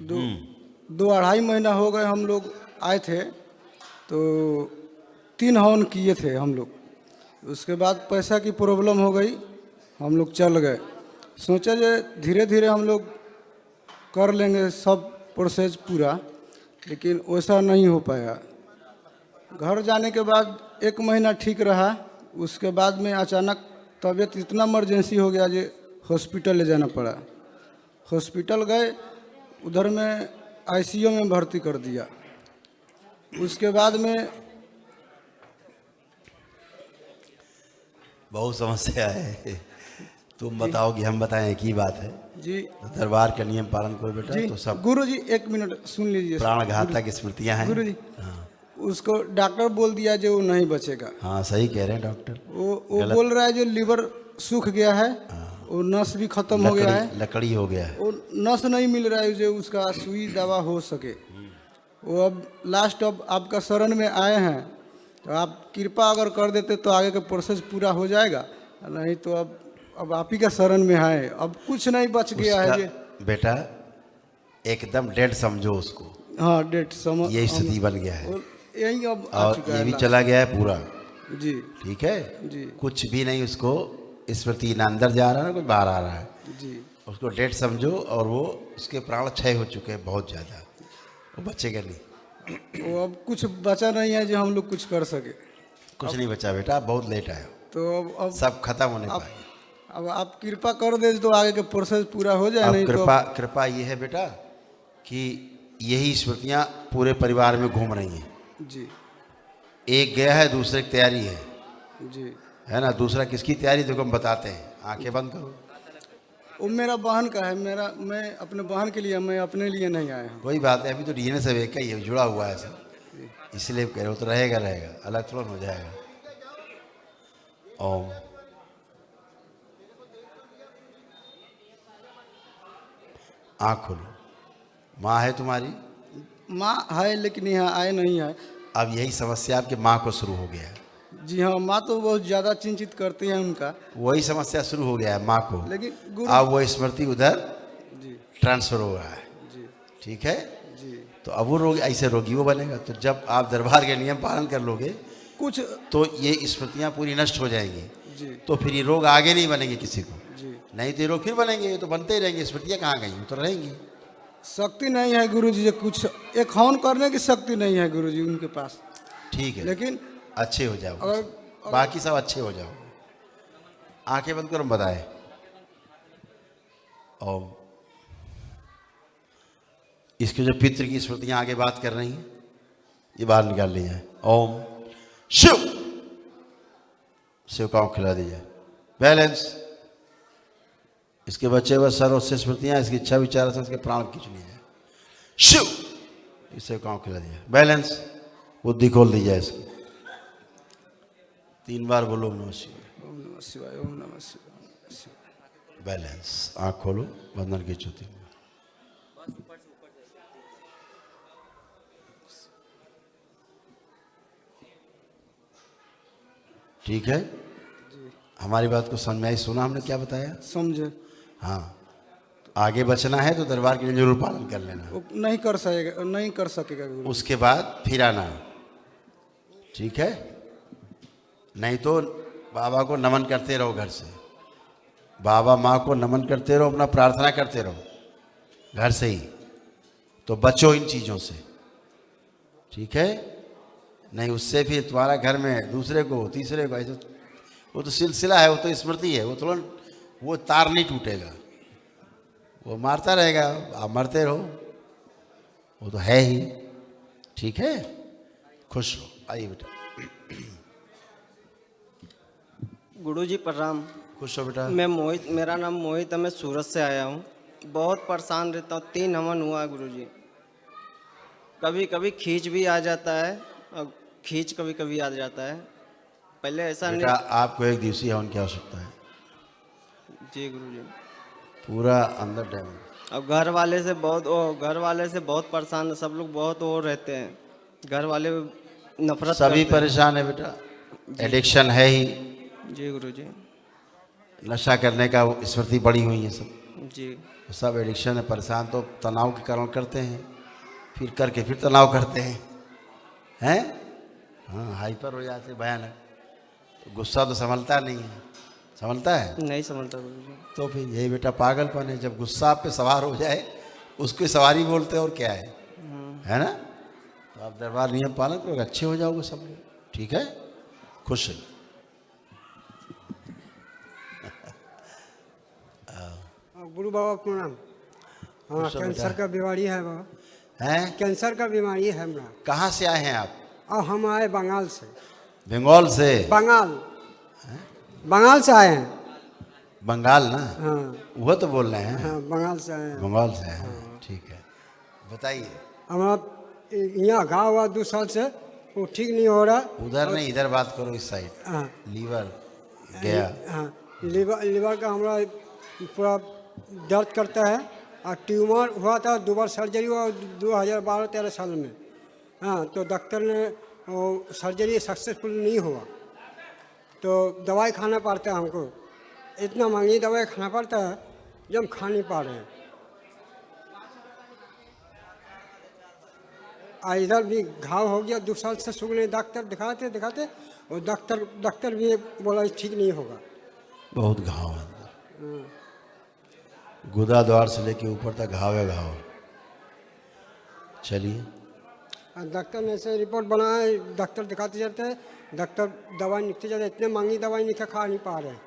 2-2.5 महीना हो गए हम लोग आए थे, तो 3 हवन किए थे हम लोग। उसके बाद पैसा की प्रॉब्लम हो गई, हम लोग चल गए। सोचे जे धीरे धीरे हम लोग कर लेंगे सब प्रोसेस पूरा, लेकिन वैसा नहीं हो पाया। घर जाने के बाद 1 महीना ठीक रहा, उसके बाद में अचानक तबीयत इतना इमरजेंसी हो गया जो हॉस्पिटल ले जाना पड़ा। हॉस्पिटल गए, उधर में आईसीयू में भर्ती कर दिया। उसके बाद में बहुत समस्या है, तुम बताओ कि हम बताएं, एक ही बात है जी। तो दरबार का नियम पालन करो बेटा, जी तो सब गुरुजी 1 मिनट सुन लीजिए। प्राणघातक स्मृतियां हैं। गुरुजी, हाँ उसको डॉक्टर बोल दिया जो वो नहीं बचेगा। हाँ, सही कह रहे हैं डॉक्टर। वो बोल रहा है जो लीवर सूख गया है, वो नस भी खत्म हो गया है, लकड़ी हो गया है, वो नस नहीं मिल रहा है जो उसका सुई दवा हो सके। वो अब लास्ट अब आपका शरण में आए हैं, तो आप कृपा अगर कर देते तो आगे का प्रोसेस पूरा हो जाएगा, नहीं तो अब आप ही का शरण में आए, अब कुछ नहीं बच गया है ये। बेटा एकदम डेड समझो उसको। हाँ, डेट समझ, ये स्थिति बन गया है, यही अब आ और चुका ये है भी लास्ट। चला गया है पूरा। जी ठीक है जी कुछ भी नहीं, उसको स्मृति ना अंदर जा रहा है ना कुछ बाहर आ रहा है। जी। उसको डेड समझो, और वो उसके प्राण क्षय हो चुके हैं बहुत ज़्यादा, वो बचेगा नहीं। वो अब कुछ बचा नहीं है जो हम लोग कुछ कर सके। कुछ नहीं बचा बेटा, आप बहुत लेट आए हो, तो अब सब खत्म होने अब पाएंगे। अब आप कृपा कर दे तो आगे के प्रोसेस पूरा हो जाए, अब नहीं तो कृपा ये है बेटा कि यही स्मृतियाँ पूरे परिवार में घूम रही हैं। जी एक गया है, दूसरे की तैयारी है जी। है ना। दूसरा किसकी तैयारी देखो हम बताते हैं, आंखें बंद करो। वो मेरा बहन का है, मैं अपने बहन के लिए, मैं अपने लिए नहीं आया हूँ। कोई बात है, अभी तो डीएनए सब एक ही है, जुड़ा हुआ है सब, इसलिए कह रहे हो। तो रहेगा अलग थोड़ा हो जाएगा। ओम। आँख खोलो। माँ है तुम्हारी? माँ है लेकिन यहाँ आए नहीं है। अब यही समस्या आपके माँ को शुरू हो गया है। जी हाँ, माँ तो बहुत ज़्यादा चिंतित करती हैं उनका। वही समस्या शुरू हो गया है माँ को, लेकिन अब वो स्मृति उधर जी ट्रांसफर हो रहा है। जी ठीक है जी। तो अब वो रोगी ऐसे रोगी वो बनेगा। तो जब आप दरबार के नियम पालन कर लोगे कुछ तो ये स्मृतियाँ पूरी नष्ट हो जाएंगी। जी तो फिर ये रोग आगे नहीं बनेंगे किसी को, जी। नहीं तो ये रोग फिर बनेंगे। ये तो बनते ही रहेंगे। स्मृतियाँ कहाँ गई? तो रहेंगी। शक्ति नहीं है गुरुजी, कुछ एक हवन करने की शक्ति नहीं है गुरुजी उनके पास। ठीक है, लेकिन अच्छे हो जाओ, अगर बाकी सब अच्छे हो जाओ। आंखें बंद करो, बताए। ओम। इसके जो पितृ की स्मृतियां आगे बात कर रही हैं, ये बाहर निकाल ली जाए। ओम शिव। शिव का खिला दीजिए। बैलेंस। इसके बच्चे व सर्व से स्मृतियां, इसकी इच्छा विचार से इसके प्राण खींच लीजिए। शिव। इसे काँव खिला दिया। बैलेंस। बुद्धि खोल दी जाए इसकी। 3 बार बोलो ओम नमः शिवाय। ओम नमः शिवाय, ओम नमः शिवाय। बैलेंस। आँख खोलो, बंधन की चौथी। ठीक है, हमारी बात को समझ में आई? सुना हमने क्या बताया? समझे। हाँ, आगे बचना है तो दरबार के लिए जरूर पालन कर लेना। वो नहीं कर सकेगा गुरु। उसके बाद फिर आना। ठीक है, नहीं तो बाबा को नमन करते रहो घर से। बाबा माँ को नमन करते रहो, अपना प्रार्थना करते रहो घर से ही। तो बचो इन चीज़ों से। ठीक है, नहीं उससे फिर तुम्हारा घर में दूसरे को, तीसरे को, ऐसे वो तो सिलसिला है, वो तो स्मृति है, वो तुरंत वो तार नहीं टूटेगा, वो मारता रहेगा, आप मरते रहो, वो तो है ही। ठीक है, खुश रहो। आइए बेटा। गुरुजी प्रणाम। खुश हो बेटा। मैं मोहित, मेरा नाम मोहित है, मैं सूरत से आया हूँ। बहुत परेशान रहता हूँ। 3 हवन हुआ है गुरुजी। कभी कभी खींच भी आ जाता है और खींच कभी कभी आ जाता है। पहले ऐसा बेटा आपको एक दिवसीय हवन की आवश्यकता है। जी गुरुजी। पूरा अंदर डैमेज। अब घर वाले से बहुत परेशान है। सब लोग बहुत वो रहते हैं, घर वाले नफरत सभी करते हैं। परेशान है बेटा, एडिक्शन है ही। जी गुरुजी। नशा करने का वो स्मृति बड़ी हुई है सब। जी सब एडिक्शन है। परेशान तो तनाव के कारण करते हैं, फिर करके फिर तनाव करते हैं। हाँ, हाइपर हो जाते भयानक। तो गुस्सा तो संभलता नहीं है, संभलता है? नहीं समझता गुरुजी। तो फिर यही बेटा पागलपन है। जब गुस्सा आप पे सवार हो जाए, उसको सवारी बोलते हैं, और क्या है ना। तो आप दरबार नियम पालन करोगे, अच्छे हो जाओगे सब लोग। ठीक है, खुश है। गुरु बाबा प्रणाम। हाँ, कैंसर का बीमारी है बाबा। हैं? कैंसर का बीमारी है हमरा। कहाँ से आए हैं आप? और हम आए बंगाल से। बंगाल से? बंगाल से आए हैं। बंगाल ना? हाँ वो तो बोल रहे हैं। हाँ, बंगाल से आए हैं। बंगाल से हैं। ठीक है, बताइए। हमारा यहाँ घाव हुआ 2 साल से, वो ठीक नहीं हो रहा। उधर नहीं, इधर बात करो, इस साइड। हाँ लीवर गया। हाँ, लीवर का हमारा पूरा दर्द करता है। और ट्यूमर हुआ था, 2 बार सर्जरी हुआ 2012-13 साल में। हाँ, तो डॉक्टर ने वो सर्जरी सक्सेसफुल नहीं हुआ, तो दवाई खाना पड़ता है हमको। इतना महंगी दवाई खाना पड़ता है जो हम खा नहीं पा रहे हैं। इधर भी घाव हो गया 2 साल से। सुगने डॉक्टर दिखाते और डॉक्टर भी बोला ठीक नहीं होगा। बहुत घाव है अंदर, गुदा द्वार से लेके ऊपर तक घाव है घाव। चलिए, और डॉक्टर ने ऐसे रिपोर्ट बनाया, डॉक्टर दिखाते जाते हैं, डॉक्टर दवाई लिखते जाते हैं, इतने महंगी दवाई लिखा खा नहीं पा रहे हैं।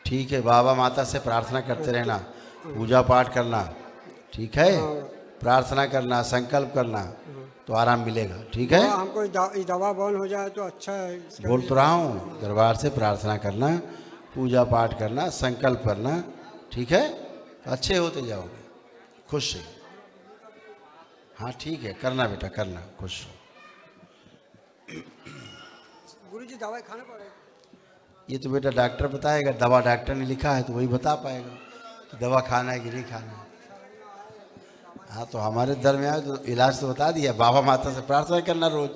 ठीक है, बाबा माता से प्रार्थना करते रहना, पूजा पाठ करना, ठीक है, प्रार्थना करना, संकल्प करना, तो आराम मिलेगा। ठीक है, हमको इस दवा बंद हो जाए तो अच्छा है। बोल तो रहा हूँ, दरबार से प्रार्थना करना, पूजा पाठ करना, संकल्प करना, ठीक है, तो अच्छे होते जाओगे, खुश रहिए। हाँ ठीक है, करना बेटा करना, खुश रहो। गुरुजी दवाई खाना पड़ेगा। ये तो बेटा डॉक्टर बताएगा, दवा डॉक्टर ने लिखा है तो वही बता पाएगा कि दवा खाना है कि नहीं खाना है। हाँ तो हमारे दर में आए तो इलाज तो बता दिया। बाबा माता से प्रार्थना करना, रोज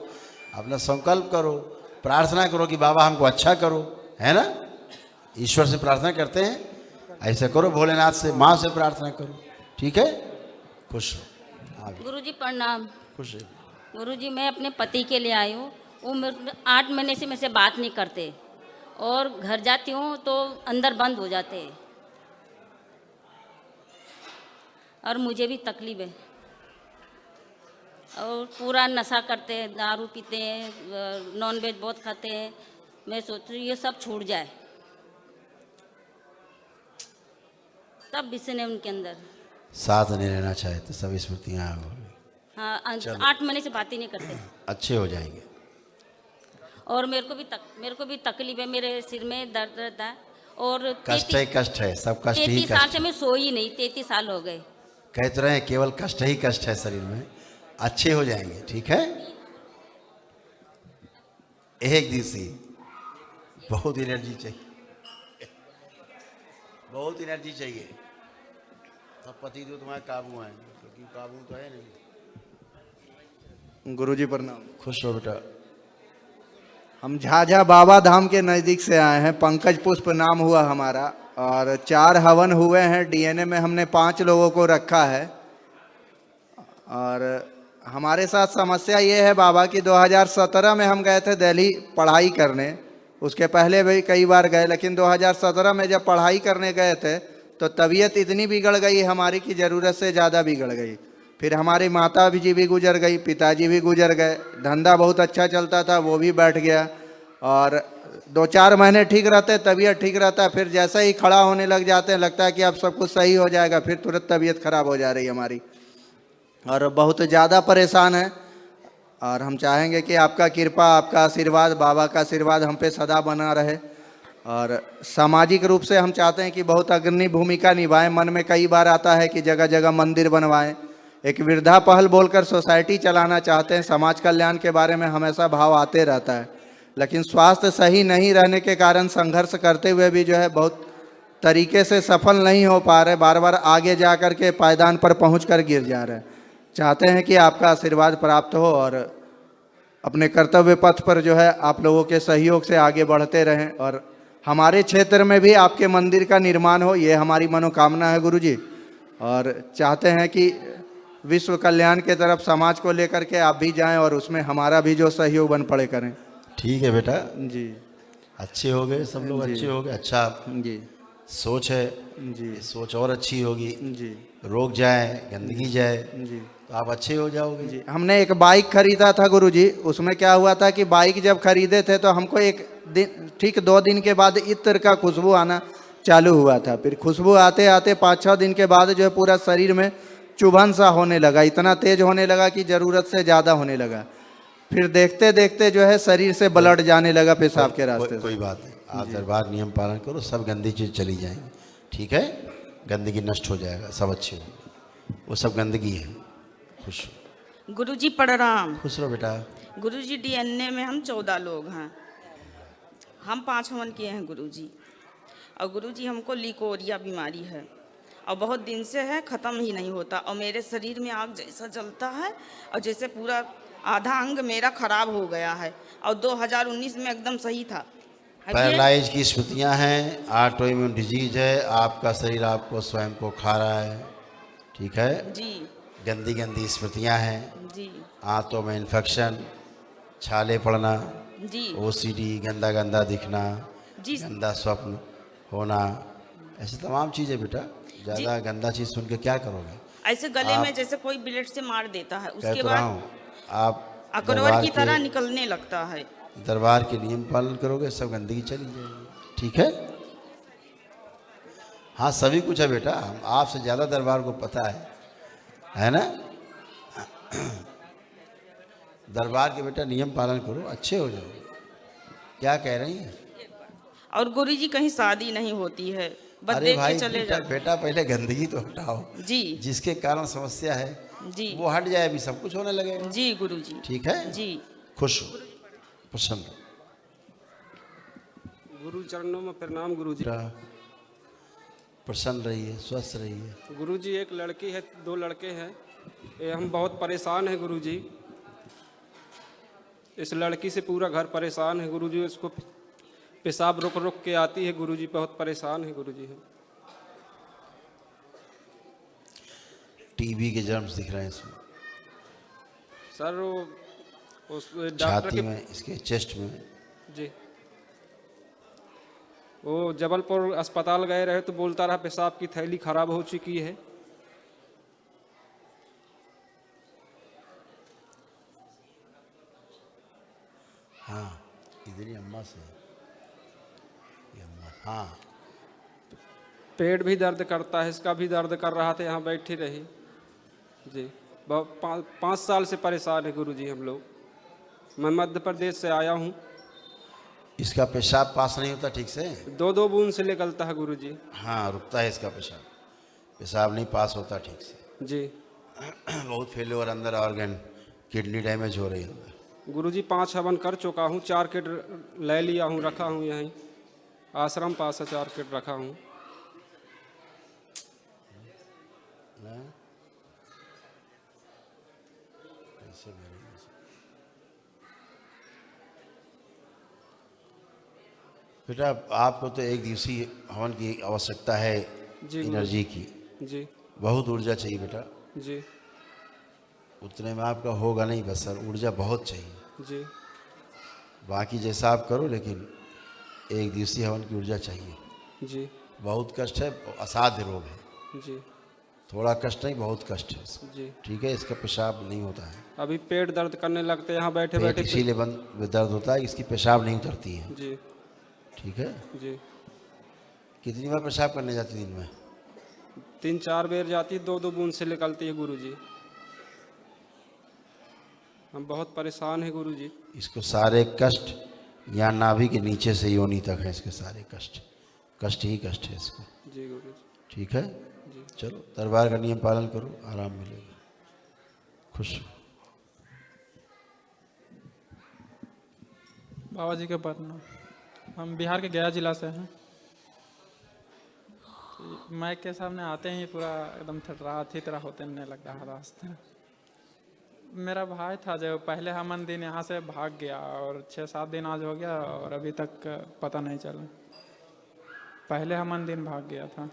अपना संकल्प करो, प्रार्थना करो कि बाबा हमको अच्छा करो, है ना। ईश्वर से प्रार्थना करते हैं, ऐसा करो, भोलेनाथ से, माँ से प्रार्थना करो, ठीक है, खुश रहो। आगे गुरुजी प्रणाम। खुश रहो। गुरुजी मैं अपने पति के लिए आई हूँ, वो 8 महीने से मेरे से बात नहीं करते और घर जाती हूँ तो अंदर बंद हो जाते हैं और मुझे भी तकलीफ है और पूरा नशा करते हैं, दारू पीते हैं, नॉनवेज बहुत खाते हैं। मैं सोच रही हूँ ये सब छूट जाए, सब विषय है उनके अंदर। साथ नहीं रहना चाहे तो सब स्मृतियाँ हाँ 8 महीने से बात ही नहीं करते। अच्छे हो जाएंगे। और मेरे को भी तकलीफ है, मेरे सिर में दर्द रहता है और कष्ट है, कष्ट है, सब कष्ट ही 33 साल कष्ट से मैं सोई नहीं, 33 साल हो गए। कहते रहे केवल कष्ट ही कष्ट है शरीर में, अच्छे हो जाएंगे, ठीक है। एक दिवसी बहुत एनर्जी चाहिए, बहुत एनर्जी चाहिए, तब पति तो तुम्हारे काबू आएंगे, क्योंकि काबू तो है नहीं। गुरुजी प्रणाम। खुश हो बेटा। हम झाझा बाबा धाम के नज़दीक से आए हैं, पंकज पुष्प नाम हुआ हमारा, और 4 हवन हुए हैं। डीएनए में हमने 5 लोगों को रखा है। और हमारे साथ समस्या ये है बाबा कि 2017 में हम गए थे दिल्ली पढ़ाई करने, उसके पहले भी कई बार गए, लेकिन 2017 में जब पढ़ाई करने गए थे तो तबीयत इतनी बिगड़ गई हमारी कि ज़रूरत से ज़्यादा बिगड़ गई। फिर हमारी माता जी भी गुजर गई, पिताजी भी गुजर गए, धंधा बहुत अच्छा चलता था वो भी बैठ गया, और 2-4 महीने ठीक रहते, तबीयत ठीक रहता है, फिर जैसे ही खड़ा होने लग जाते हैं लगता है कि अब सब कुछ सही हो जाएगा, फिर तुरंत तबीयत खराब हो जा रही है हमारी, और बहुत ज़्यादा परेशान है। और हम चाहेंगे कि आपका कृपा, आपका आशीर्वाद, बाबा का आशीर्वाद हम पे सदा बना रहे। और सामाजिक रूप से हम चाहते हैं कि बहुत अग्रणी भूमिका निभाएं। मन में कई बार आता है कि जगह जगह मंदिर बनवाएं, एक वृद्धा पहल बोलकर सोसाइटी चलाना चाहते हैं। समाज कल्याण के बारे में हमेशा भाव आते रहता है, लेकिन स्वास्थ्य सही नहीं रहने के कारण संघर्ष करते हुए भी जो है बहुत तरीके से सफल नहीं हो पा रहे, बार बार आगे जा कर के पायदान पर पहुँच कर गिर जा रहे हैं। चाहते हैं कि आपका आशीर्वाद प्राप्त हो और अपने कर्तव्य पथ पर जो है आप लोगों के सहयोग से आगे बढ़ते रहें, और हमारे क्षेत्र में भी आपके मंदिर का निर्माण हो, ये हमारी मनोकामना है गुरुजी। और चाहते हैं कि विश्व कल्याण के तरफ समाज को लेकर के आप भी जाएं और उसमें हमारा भी जो सहयोग बन पड़े करें। ठीक है बेटा जी, अच्छे हो गए, सब लोग अच्छे हो गए, अच्छा जी सोच है जी, सोच और अच्छी होगी जी, रोग जाए, गंदगी जाए, जी, तो आप अच्छे हो जाओगे। जी। हमने एक बाइक खरीदा था गुरुजी, उसमें क्या हुआ था कि बाइक जब खरीदे थे तो हमको एक दिन, ठीक 2 दिन के बाद इत्र का खुशबू आना चालू हुआ था। फिर खुशबू आते आते 5-6 दिन के बाद जो है पूरा शरीर में चुभन सा होने लगा, इतना तेज होने लगा कि ज़रूरत से ज़्यादा होने लगा। फिर देखते देखते जो है शरीर से ब्लड जाने लगा पेशाब के रास्ते से। कोई बात नहीं, आप दरबार नियम पालन करो, सब गंदी चीज़ चली जाएंगी, ठीक है, गंदगी नष्ट हो जाएगा, सब अच्छे होंगे, वो सब गंदगी है। खुश गुरुजी प्रणाम। खुश रहो बेटा। गुरुजी डीएनए में हम 14 लोग हैं, हम 5 हवन किए हैं गुरुजी। और गुरुजी हमको लिकोरिया बीमारी है और बहुत दिन से है, ख़त्म ही नहीं होता, और मेरे शरीर में आग जैसा जलता है और जैसे पूरा आधा अंग मेरा खराब हो गया है, और 2019 में एकदम सही था। पैरालाइज की स्मृतियाँ हैं, ऑटो इम्यून डिजीज है, आपका शरीर आपको स्वयं को खा रहा है, ठीक है जी, गंदी गंदी स्मृतियाँ हैं जी, आंतों में इन्फेक्शन, छाले पड़ना, जी, ओसीडी, गंदा गंदा दिखना, जी, गंदा स्वप्न होना, ऐसी तमाम चीज़ें बेटा। ज़्यादा गंदा चीज़ सुन के क्या करोगे? ऐसे गले में जैसे कोई ब्लेड से मार देता है, उसके कहता बाद हूँ आप अकरवर की तरह निकलने लगता है। दरबार के नियम पालन करोगे, सब गंदगी चली जाएगी। ठीक है? हाँ, सभी कुछ है बेटा, हम आपसे ज़्यादा दरबार को पता है ना? दरबार के बेटा नियम पालन करो, अच्छे हो जाओगे। क्या कह रही हैं? और गुरुजी कहीं शादी नहीं होती है, बस अरे देख भाई के चले बेटा, जाओ। बेटा पहले गंदगी तो हटाओ जी जिसके कारण समस्या है, जी वो हट जाए, अभी सब कुछ होने लगेगा। जी गुरुजी। ठीक है? जी खुश हो, प्रसन्न हो। गुरु चरणों में प्रणाम गुरुजी। प्रसन्न रहिए, स्वस्थ रहिए। गुरुजी एक लड़की है, 2 लड़के हैं, ये हम बहुत परेशान हैं गुरुजी। इस लड़की से पूरा घर परेशान है गुरुजी, उसको पेशाब रुक रुक के आती है गुरुजी, बहुत परेशान है गुरुजी हम। टीबी के जर्म्स दिख रहे हैं इसमें, सर वो उस डॉक्टर छाती के में, इसके चेस्ट में। जी, वो जबलपुर अस्पताल गए रहे तो बोलता रहा पेशाब की थैली खराब हो चुकी है। हाँ, इधर ही अम्मा से, ये अम्मा, हाँ। पेट भी दर्द करता है, इसका भी दर्द कर रहा था, यहाँ बैठी रही। जी, बहुत 5 साल से परेशान है गुरुजी हम लोग। मैं मध्य प्रदेश से आया हूँ। इसका पेशाब पास नहीं होता ठीक से? 2-2 बूंद से निकलता है गुरुजी। हाँ, रुकता है इसका पेशाब, पेशाब नहीं पास होता ठीक से। जी, बहुत फेल्योर अंदर, ऑर्गन, किडनी डैमेज हो रही है अंदर। गुरुजी 5 हवन कर चुका हूँ, 4 किट ले लिया हूँ, रखा हूँ यहीं आश्रम पास है, 4 किट रखा हूँ। बेटा आपको तो एक दिवसीय हवन की आवश्यकता है, जी एनर्जी की, जी बहुत ऊर्जा चाहिए बेटा। जी उतने में आपका होगा नहीं, बस सर ऊर्जा बहुत चाहिए। जी बाकी जैसा आप करो, लेकिन एक दिवसीय हवन की ऊर्जा चाहिए। जी बहुत कष्ट है, असाध्य रोग है। जी थोड़ा कष्ट नहीं, बहुत कष्ट है इसको। जी, ठीक है? इसका पेशाब नहीं होता है, अभी पेट दर्द करने लगते हैं यहाँ बैठे पेट बैठे। इसीलिए बंद दर्द होता है, इसकी पेशाब नहीं उतरती है। जी ठीक है? जी, कितनी बार पेशाब करने जाती दिन में? 3-4 बार जाती है, 2-2 बूंद से निकलती है गुरुजी। हम बहुत परेशान हैं गुरुजी। इसको सारे कष्ट यहाँ नाभि के नीचे से योनि तक है, इसके सारे कष्ट, कष्ट ही कष्ट है इसको। जी गुरुजी। ठीक है? जी, चलो, दरबार का नियम पालन करो, आराम मिलेगा। खुश हो। बाबा जी के प्रणाम। हम बिहार के गया जिला से हैं। माइक के सामने आते ही पूरा एकदम थर्राती तरह होते नहीं लग रहा रास्ते। मेरा भाई था जो पहले हमन दिन यहाँ से भाग गया, और 6-7 दिन आज हो गया और अभी तक पता नहीं चला। पहले हमन दिन भाग गया था।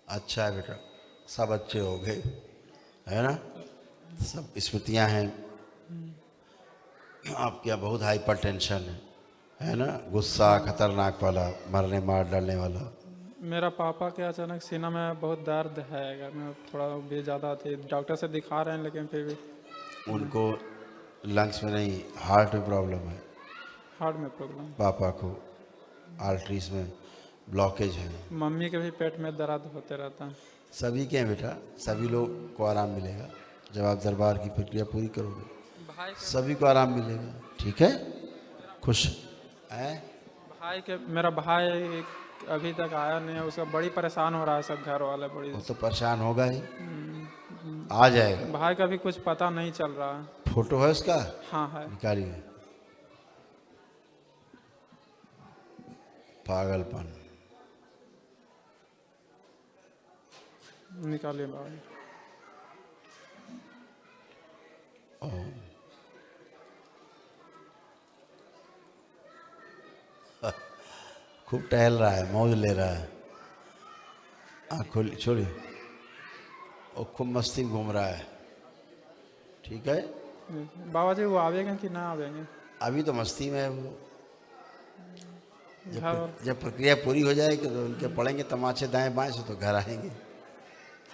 अच्छा है बेटा, सब अच्छे हो गए, है ना? सब स्मृतियाँ हैं। आपके यहाँ बहुत हाइपर टेंशन है ना? गुस्सा खतरनाक वाला, मरने मार डालने वाला। मेरा पापा के अचानक सीना में बहुत दर्द है, घर में थोड़ा भी ज़्यादा थी, डॉक्टर से दिखा रहे हैं लेकिन फिर भी। उनको लंग्स में नहीं, हार्ट में प्रॉब्लम है। हार्ट में प्रॉब्लम। पापा को आर्टरीज में ब्लॉकेज है। मम्मी के भी पेट में दर्द होते रहता है। सभी के हैं बेटा, सभी लोग को आराम मिलेगा जब आप दरबार की प्रक्रिया पूरी करोगे, सभी को आराम मिलेगा। ठीक है? खुश है? भाई के, मेरा भाई अभी तक आया नहीं है, उसका बड़ी परेशान हो रहा है, सब घर वाले बड़ी। वो तो परेशान होगा ही, आ जाएगा। भाई का भी कुछ पता नहीं चल रहा है। फोटो है उसका? हाँ है। निकालिए। पागलपन निकालिए भाई। खूब टहल रहा है, मौज ले रहा है, आँख खोली छोड़ी, और खूब मस्ती में घूम रहा है। ठीक है? बाबा जी वो आवेंगे कि ना आवेंगे? अभी तो मस्ती में है वो। जब प्रक्रिया पूरी हो जाएगी तो उनके पड़ेंगे तमाचे दाएं बाएं से, तो घर आएंगे।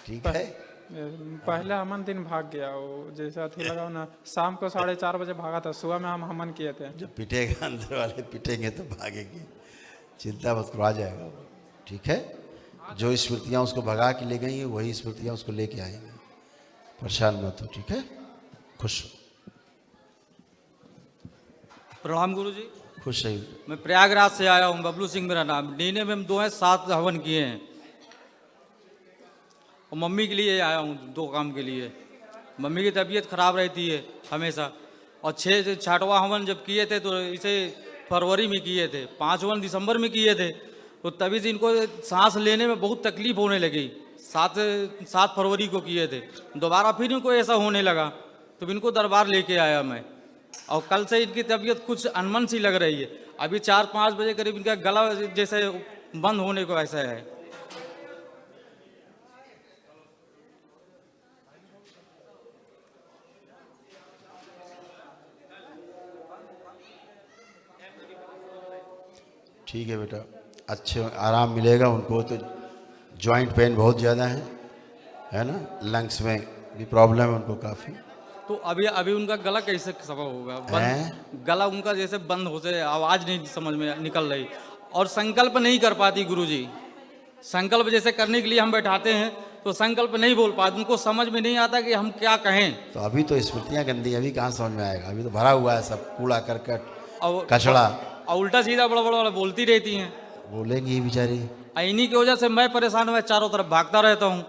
ठीक है? पहले हमन दिन भाग गया वो, जैसे अथी लगा ना, शाम को 4:30 बजे भागा था, सुबह में हम हमन किए थे। जब पिटेगा, अंदर वाले पिटेंगे तो भागेंगे, चिंता मत करो, आ जाएगा वो। ठीक है, जो स्मृतियाँ उसको भगा के ले गई हैं वही स्मृतियाँ उसको लेके आएंगी, परेशान मत हो। ठीक है, खुश हो। प्रणाम गुरु जी। खुश रहिए। मैं प्रयागराज से आया हूँ, बबलू सिंह मेरा नाम। डीने में हम 2 हैं, 7 हवन किए हैं, और मम्मी के लिए आया हूँ 2 काम के लिए। मम्मी की तबीयत खराब रहती है हमेशा, और 6वां हवन जब किए थे तो इसे फरवरी में किए थे, 5 हवन दिसंबर में किए थे, तो तभी से इनको सांस लेने में बहुत तकलीफ होने लगी। 7 फरवरी को किए थे, दोबारा फिर इनको ऐसा होने लगा, तो इनको दरबार लेके आया मैं, और कल से इनकी तबीयत कुछ अनमन सी लग रही है। अभी 4-5 बजे करीब इनका गला जैसे बंद होने को ऐसा है। ठीक है बेटा, अच्छे आराम मिलेगा उनको। तो जॉइंट पेन बहुत ज़्यादा है ना, लंग्स में भी प्रॉब्लम है उनको काफ़ी। तो अभी उनका गला कैसे सफा होगा? गला उनका जैसे बंद होते, आवाज़ नहीं समझ में निकल रही, और संकल्प नहीं कर पाती गुरुजी। संकल्प जैसे करने के लिए हम बैठाते हैं तो संकल्प नहीं बोल पाते, उनको समझ में नहीं आता कि हम क्या कहें। तो अभी तो स्मृतियाँ गंदी, अभी कहाँ समझ में आएगा, अभी तो भरा हुआ है सब कूड़ा करकट कचड़ा, और उल्टा सीधा बड़ा बड़ा बोलती रहती हैं। बोलेंगी ही बेचारी। इन्हीं की वजह से मैं परेशान हुआ, चारों तरफ भागता रहता हूँ।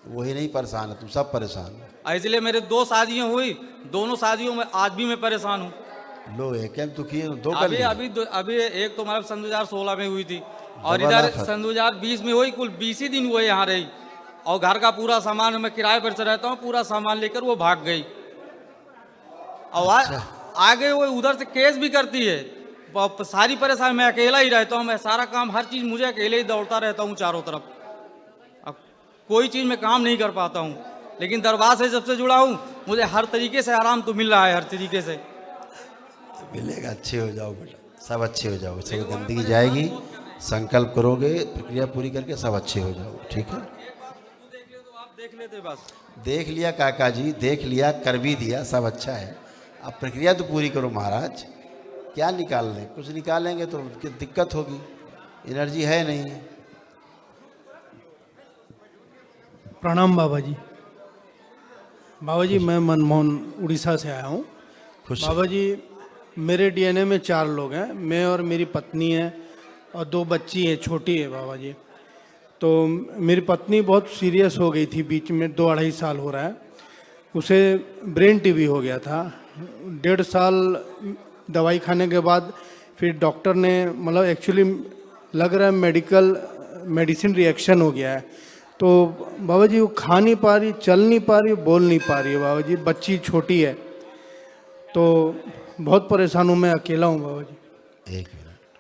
वही नहीं परेशान है, तुम सब परेशान हो। इसलिए मेरे 2 शादियाँ हुई, दोनों शादियों में आज भी मैं परेशान हूँ। लो एक तो किए, 2 कर लिए। अभी एक तो मतलब सन 2016 में हुई थी, और इधर सन 2020 में हुई। कुल 20 ही दिन हुए यहाँ रही, और घर का पूरा सामान, मैं किराए पर से रहता हूँ, पूरा सामान लेकर वो भाग गई। और आगे वो उधर से केस भी करती है। सारी परेशानी, मैं अकेला ही रहता हूँ, मैं सारा काम, हर चीज़ मुझे अकेले ही दौड़ता रहता हूँ चारों तरफ। अब कोई चीज़ में काम नहीं कर पाता हूँ, लेकिन दरबार से जब से जुड़ा हूँ मुझे हर तरीके से आराम तो मिल रहा है, हर तरीके से मिलेगा। अच्छे हो जाओ बेटा, सब अच्छे हो जाओ, सब गंदगी जाएगी। संकल्प करोगे, प्रक्रिया पूरी करके सब अच्छे हो जाओ। ठीक है, आप देख लेते बस। देख लिया काका जी, देख लिया, कर भी दिया, सब अच्छा है। अब प्रक्रिया तो पूरी करो महाराज। क्या निकाल लें, कुछ निकालेंगे तो दिक्कत होगी, एनर्जी है नहीं। प्रणाम बाबा जी। बाबा जी मैं मनमोहन उड़ीसा से आया हूँ। बाबा जी मेरे डीएनए में 4 लोग हैं, मैं और मेरी पत्नी है, और 2 बच्ची है, छोटी है बाबा जी। तो मेरी पत्नी बहुत सीरियस हो गई थी बीच में, 2-2.5 साल हो रहा है। उसे ब्रेन टीबी हो गया था। 1.5 साल दवाई खाने के बाद फिर डॉक्टर ने, मतलब एक्चुअली लग रहा है मेडिसिन रिएक्शन हो गया है। तो बाबा जी वो खा नहीं पा रही, चल नहीं पा रही, बोल नहीं पा रही है बाबा जी। बच्ची छोटी है, तो बहुत परेशान हूँ, मैं अकेला हूँ बाबा जी। 1 मिनट,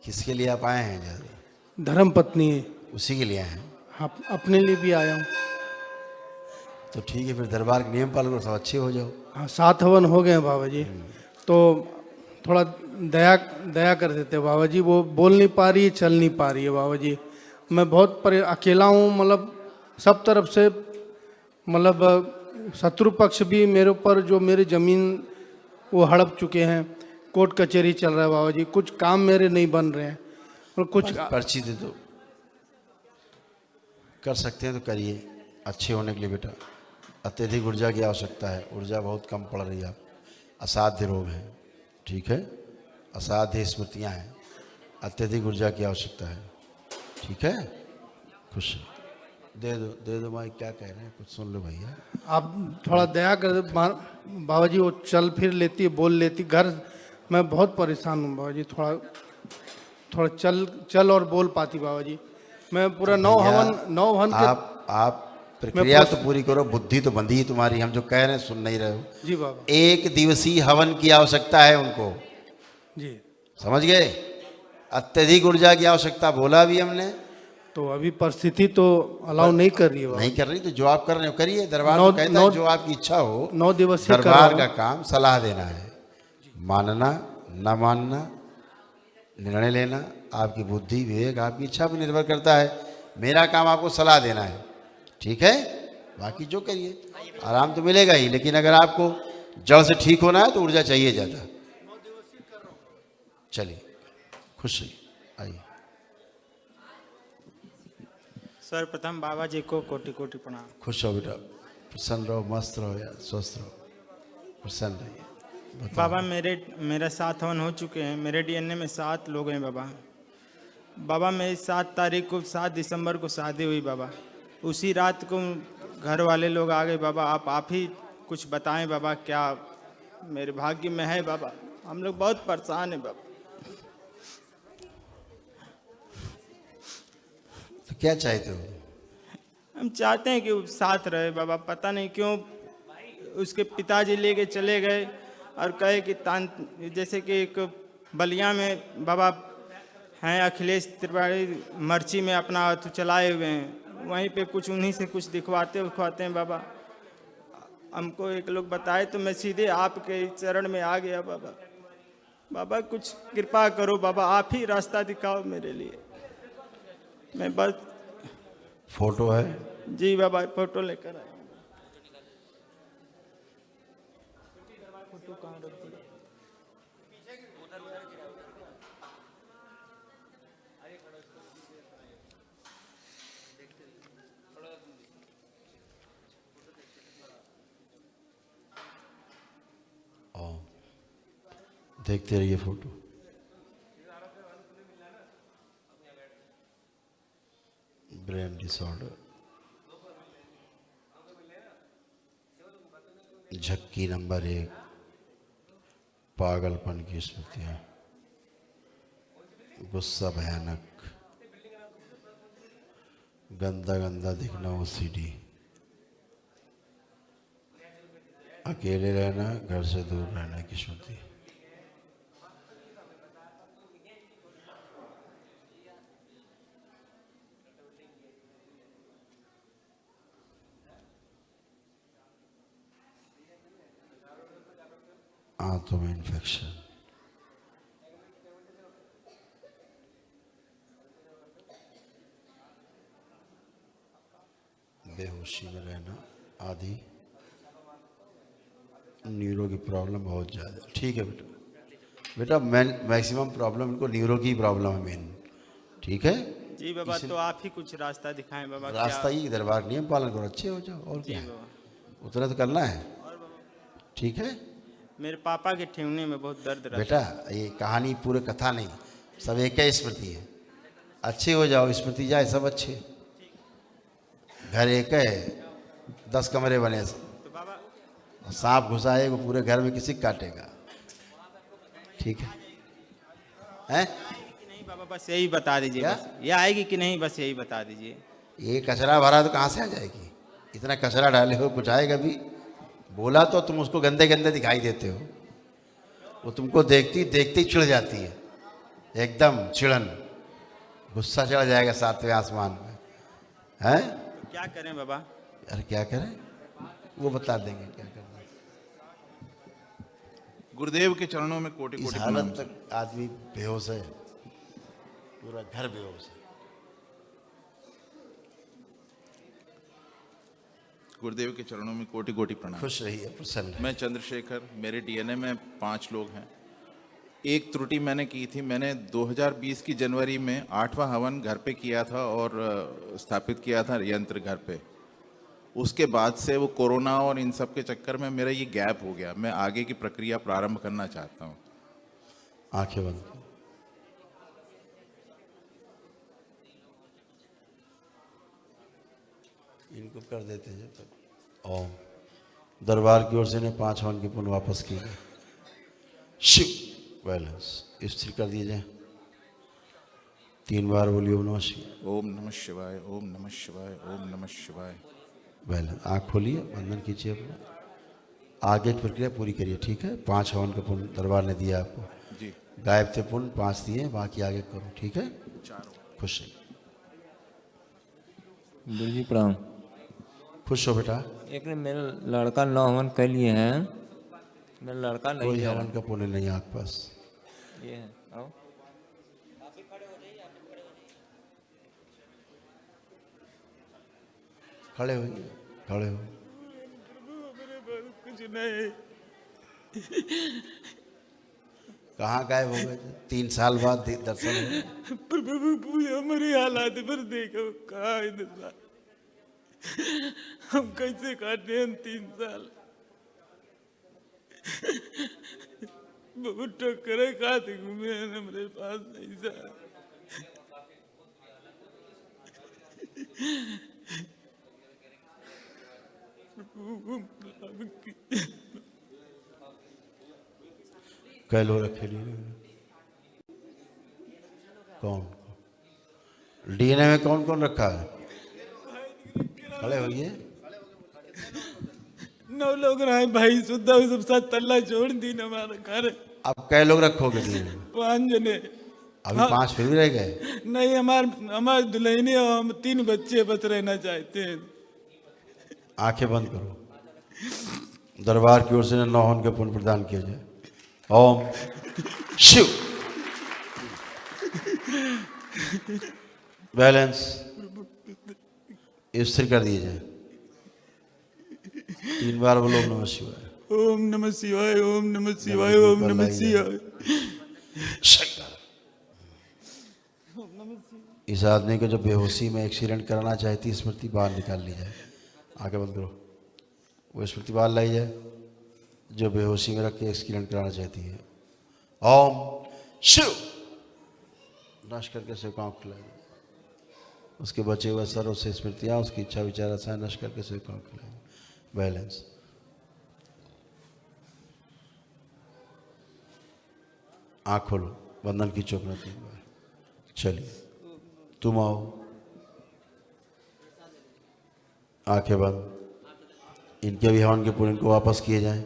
किसके लिए आप आए हैं? ज़्यादा धर्म पत्नी है, उसी के लिए आए हैं? हाँ, अपने लिए भी आया हूँ। तो ठीक है, फिर दरबार के नियम पालन करो, सब अच्छे हो जाओ। हाँ 7 हवन हो गए हैं बाबा जी, तो थोड़ा दया कर देते बाबा जी। वो बोल नहीं पा रही है, चल नहीं पा रही है बाबा जी। मैं बहुत अकेला हूँ, मतलब सब तरफ से, मतलब शत्रु पक्ष भी मेरे ऊपर, जो मेरी ज़मीन वो हड़प चुके हैं, कोर्ट कचहरी चल रहा है बाबा जी, कुछ काम मेरे नहीं बन रहे हैं, और कुछ पर्ची दे दो, कर सकते हैं तो करिए, अच्छे होने के लिए बेटा। अत्यधिक ऊर्जा की आवश्यकता है, ऊर्जा बहुत कम पड़ रही है, आप असाध्य रोग हैं। ठीक है, असाध्य स्मृतियाँ हैं, अत्यधिक ऊर्जा की आवश्यकता है। ठीक है, खुश दे दो भाई। क्या कह रहे हैं, कुछ सुन लो भैया। आप थोड़ा दया कर बाबा जी। वो चल फिर लेती है, बोल लेती, घर मैं बहुत परेशान हूँ बाबा जी। थोड़ा चल और बोल पाती बाबा जी। मैं पूरा 9 हवन के आप प्रक्रिया तो पूरी करो, बुद्धि तो बंधी है तुम्हारी, हम जो कह रहे हैं सुन नहीं रहे हो जी बाबा। 1 दिवसीय हवन की आवश्यकता है उनको जी, समझ गए? अत्यधिक ऊर्जा की आवश्यकता बोला भी हमने, तो अभी परिस्थिति तो अलाउ नहीं कर रही है। नहीं कर रही तो जो आप कर रहे हो करिए। दरबार तो कहता है जो आपकी इच्छा हो। 9 दिवसीय दरबार का काम सलाह देना है, मानना न मानना, निर्णय लेना आपकी बुद्धि विवेक आपकी इच्छा पर निर्भर करता है। मेरा काम आपको सलाह देना है। ठीक है, बाकी जो करिए आराम तो मिलेगा ही, लेकिन अगर आपको जड़ से ठीक होना है तो ऊर्जा चाहिए ज़्यादा। चलिए, खुश रहिए, आइए। सर्वप्रथम बाबा जी को कोटि कोटि प्रणाम। खुश हो बेटा, प्रसन्न रहो, मस्त रहो यार, स्वस्थ रहो, प्रसन्न रहिए। बताओ। बाबा मेरे 7 हवन हो चुके हैं, मेरे डीएनए में 7 लोग हैं बाबा। बाबा मेरी 7 तारीख को 7 दिसंबर को शादी हुई बाबा। उसी रात को घर वाले लोग आ गए बाबा। आप ही कुछ बताएं बाबा, क्या मेरे भाग्य में है बाबा? हम लोग बहुत परेशान हैं बाबा। तो क्या चाहते हो? हम चाहते हैं कि वो साथ रहे बाबा। पता नहीं क्यों उसके पिताजी लेके चले गए और कहे कि जैसे कि एक बलिया में बाबा हैं अखिलेश त्रिपाठी, मर्ची में अपना तो चलाए हुए हैं, वहीं पे कुछ उन्हीं से कुछ दिखवाते उखवाते हैं बाबा। हमको एक लोग बताए तो मैं सीधे आपके चरण में आ गया बाबा। बाबा कुछ कृपा करो बाबा, आप ही रास्ता दिखाओ मेरे लिए। मैं बस फोटो है? जी बाबा, फोटो लेकर आया। फोटो कहाँ रख दिया? देखते रहिए फोटो। ब्रेन डिसऑर्डर, झक्की नंबर 1, पागलपन की स्मृतियां, गुस्सा भयानक, गंदा गंदा दिखना ओसीडी, अकेले रहना, घर से दूर रहना की स्मृति, आंतों में इन्फेक्शन, बेहोशी में रहना आदि, न्यूरो की प्रॉब्लम बहुत ज़्यादा। ठीक है बेटा, बेटा मैक्सिमम प्रॉब्लम इनको न्यूरो की प्रॉब्लम है मेन। ठीक है जी बाबा, तो आप ही कुछ रास्ता दिखाएं बाबा। रास्ता ही दरबार नियम पालन करो, अच्छे हो जाओ, और क्या है, उतना तो करना है। ठीक है, मेरे पापा के ठेवने में बहुत दर्द रहता बेटा, ये कहानी पूरे कथा नहीं, सब एक ही स्मृति है। अच्छे हो जाओ, स्मृति जाए, सब अच्छे। घर एक है, 10 कमरे बने, सांप घुसा है वो पूरे घर में किसी काटेगा। ठीक है, हैं? नहीं बाबा, बस यही बता दीजिए, बस ये आएगी कि नहीं, बस यही बता दीजिए। ये कचरा भरा तो कहाँ से आ जाएगी? इतना कचरा डाले हो, कुछ आएगा भी? बोला तो तुम उसको गंदे गंदे दिखाई देते हो, वो तुमको देखती देखते ही चिढ़ जाती है, एकदम चिड़न, गुस्सा चढ़ जाएगा 7वें आसमान में। हैं? तो क्या करें बाबा? अरे क्या करें, वो बता देंगे क्या करना। गुरुदेव के चरणों में कोटि इस कोटि हालत प्रणाम। तक आदमी बेहोश है, पूरा घर बेहोश है। गुरुदेव के चरणों में कोटि कोटि प्रणाम। खुश रहिए, प्रसन्न। मैं चंद्रशेखर, मेरे डीएनए में 5 लोग हैं। एक त्रुटि मैंने की थी, मैंने 2020 की जनवरी में 8वां हवन घर पे किया था और स्थापित किया था यंत्र घर पे। उसके बाद से वो कोरोना और इन सब के चक्कर में मेरा ये गैप हो गया। मैं आगे की प्रक्रिया प्रारंभ करना चाहता हूँ। आंखें बंद, इनको कर देते हैं जब तक। ओम, दरबार की ओर से इन्हें 5 हवन के पुण्य वापस किए गए। शिव बैलेंस स्थिर कर दिए जाए। 3 बार बोलिए ओम नमः शिवाय। ओम नमः शिवाय, ओम नमः शिवाय, ओम नमः शिवाय। बैलेंस, आँख खोलिए, बंधन कीजिए अपना, आगे की प्रक्रिया पूरी करिए। ठीक है, 5 हवन का पुण्य दरबार ने दिया आपको जी। गायब थे पुण्य 5 दिए, बाकी आगे करो। ठीक है, खुश रहिए। गुरु जी प्रणाम। खुश हो बेटा। एक ने मेरा लड़का 9 हवन कर लिए हैं, मेरा लड़का नहीं कोई है। हवन का पुण्य नहीं है आपके पास। ये है, आओ। खड़े होइए। खड़े हो। कुछ नहीं। कहाँ गायब हो गए थे? 3 साल बाद दर्शन हुए। प्रभु हमारी हालात पर देखो कहाँ है दशा। हम कैसे काटे हैं 3 साल। बहुत टक्करे खाते घूमे हैं, मेरे पास नहीं सा। कै लोग रखे लिए? कौन? डीएनए में कौन कौन रखा है? खड़े होइए। 9 लोग रहे भाई, सुधा सब 7 तल्ला छोड़ दी हमारा घर। अब कै लोग रखोगे डीएनए में? 5 जने। अभी 5 फिर भी रह गए? नहीं, हमारे दुल्हनी और हम 3 बच्चे बस रहना चाहते हैं। आंखें बंद करो। दरबार की ओर से नौहन के पुण्य प्रदान किया जाए। ओम शिव। बैलेंस स्थिर कर दिए जाए। 3 बार बोलो ओम नमः शिवाय। ओम नमः शिवाय, ओम नमः शिवाय, ओम नमः शिवाय। इस आदमी को जो बेहोशी में एक्सीडेंट कराना चाहती स्मृति बाहर निकाल ली जाए। आगे बंद करो। वो स्मृति बाहर लाई जाए जो बेहोशी में रख के एक्सीडेंट कराना चाहती है। ओम शिव। नश करके से आँख खुलाई। उसके बचे हुए सर्व से स्मृतियाँ, उसकी इच्छा विचार आशाएं नश करके से आँख खुलाई। बैलेंस। आँख खोलो। बंधन की चौकना 3 बार। चलिए तुम आओ। आंखें बंद। इनके भी हवन के पुण्य को वापस किए जाएं।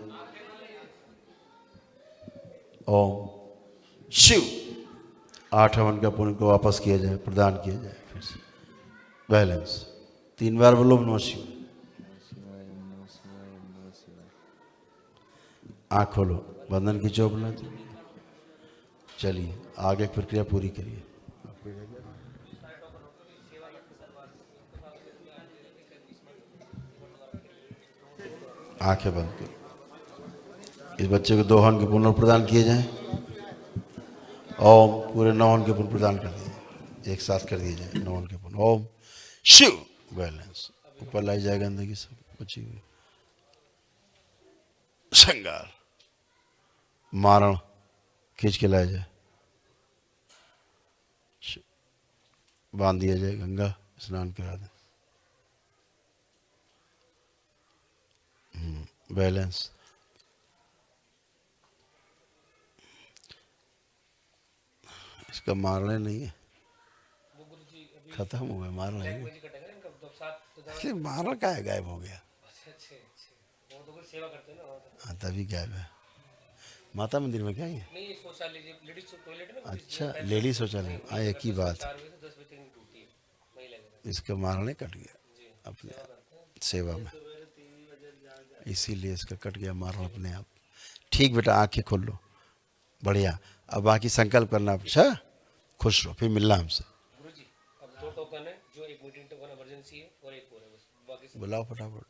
ओम शिव। 8 हवन का पुण्य को वापस किया जाए, प्रदान किया जाए। फिर से बैलेंस। 3 बार बोलो नमः शिवाय। आँख खोलो। बंधन की चौक ना। चलिए आगे प्रक्रिया पूरी करिए। आंखें बंद करो। इस बच्चे को 2 हवन के पुण्य प्रदान किए जाएं। ओम। पूरे 9 हवन के पुण्य प्रदान कर दिए जाए। एक साथ कर दिए जाए 9 हवन के पुण्य। ओम शिव। बैलेंस। ऊपर लाई जाए गंदगी सब बची हुई। श्रृंगार। मारण खींच के लाया जाए। बांध दिया जाए। गंगा स्नान करा दें। बैलेंस। इसका मारने नहीं है, खत्म हो गया। मारना है। मारना का है? गायब हो गया। हाँ तभी गायब है। माता मंदिर में क्या है? अच्छा लेडी शौचालय। हाँ एक ही बात। इसका मारने कट गया अपने सेवा में, इसीलिए इसका कट गया मारना अपने आप। ठीक बेटा आंखें खोल लो। बढ़िया। अब बाकी संकल्प करना। अच्छा खुश रहो। फिर मिलना हमसे। गुरुजी अब 2 टोकन है, जो एक मीटिंग टोकन इमरजेंसी है और एक और है बस, बाकी बुलाओ फटाफट।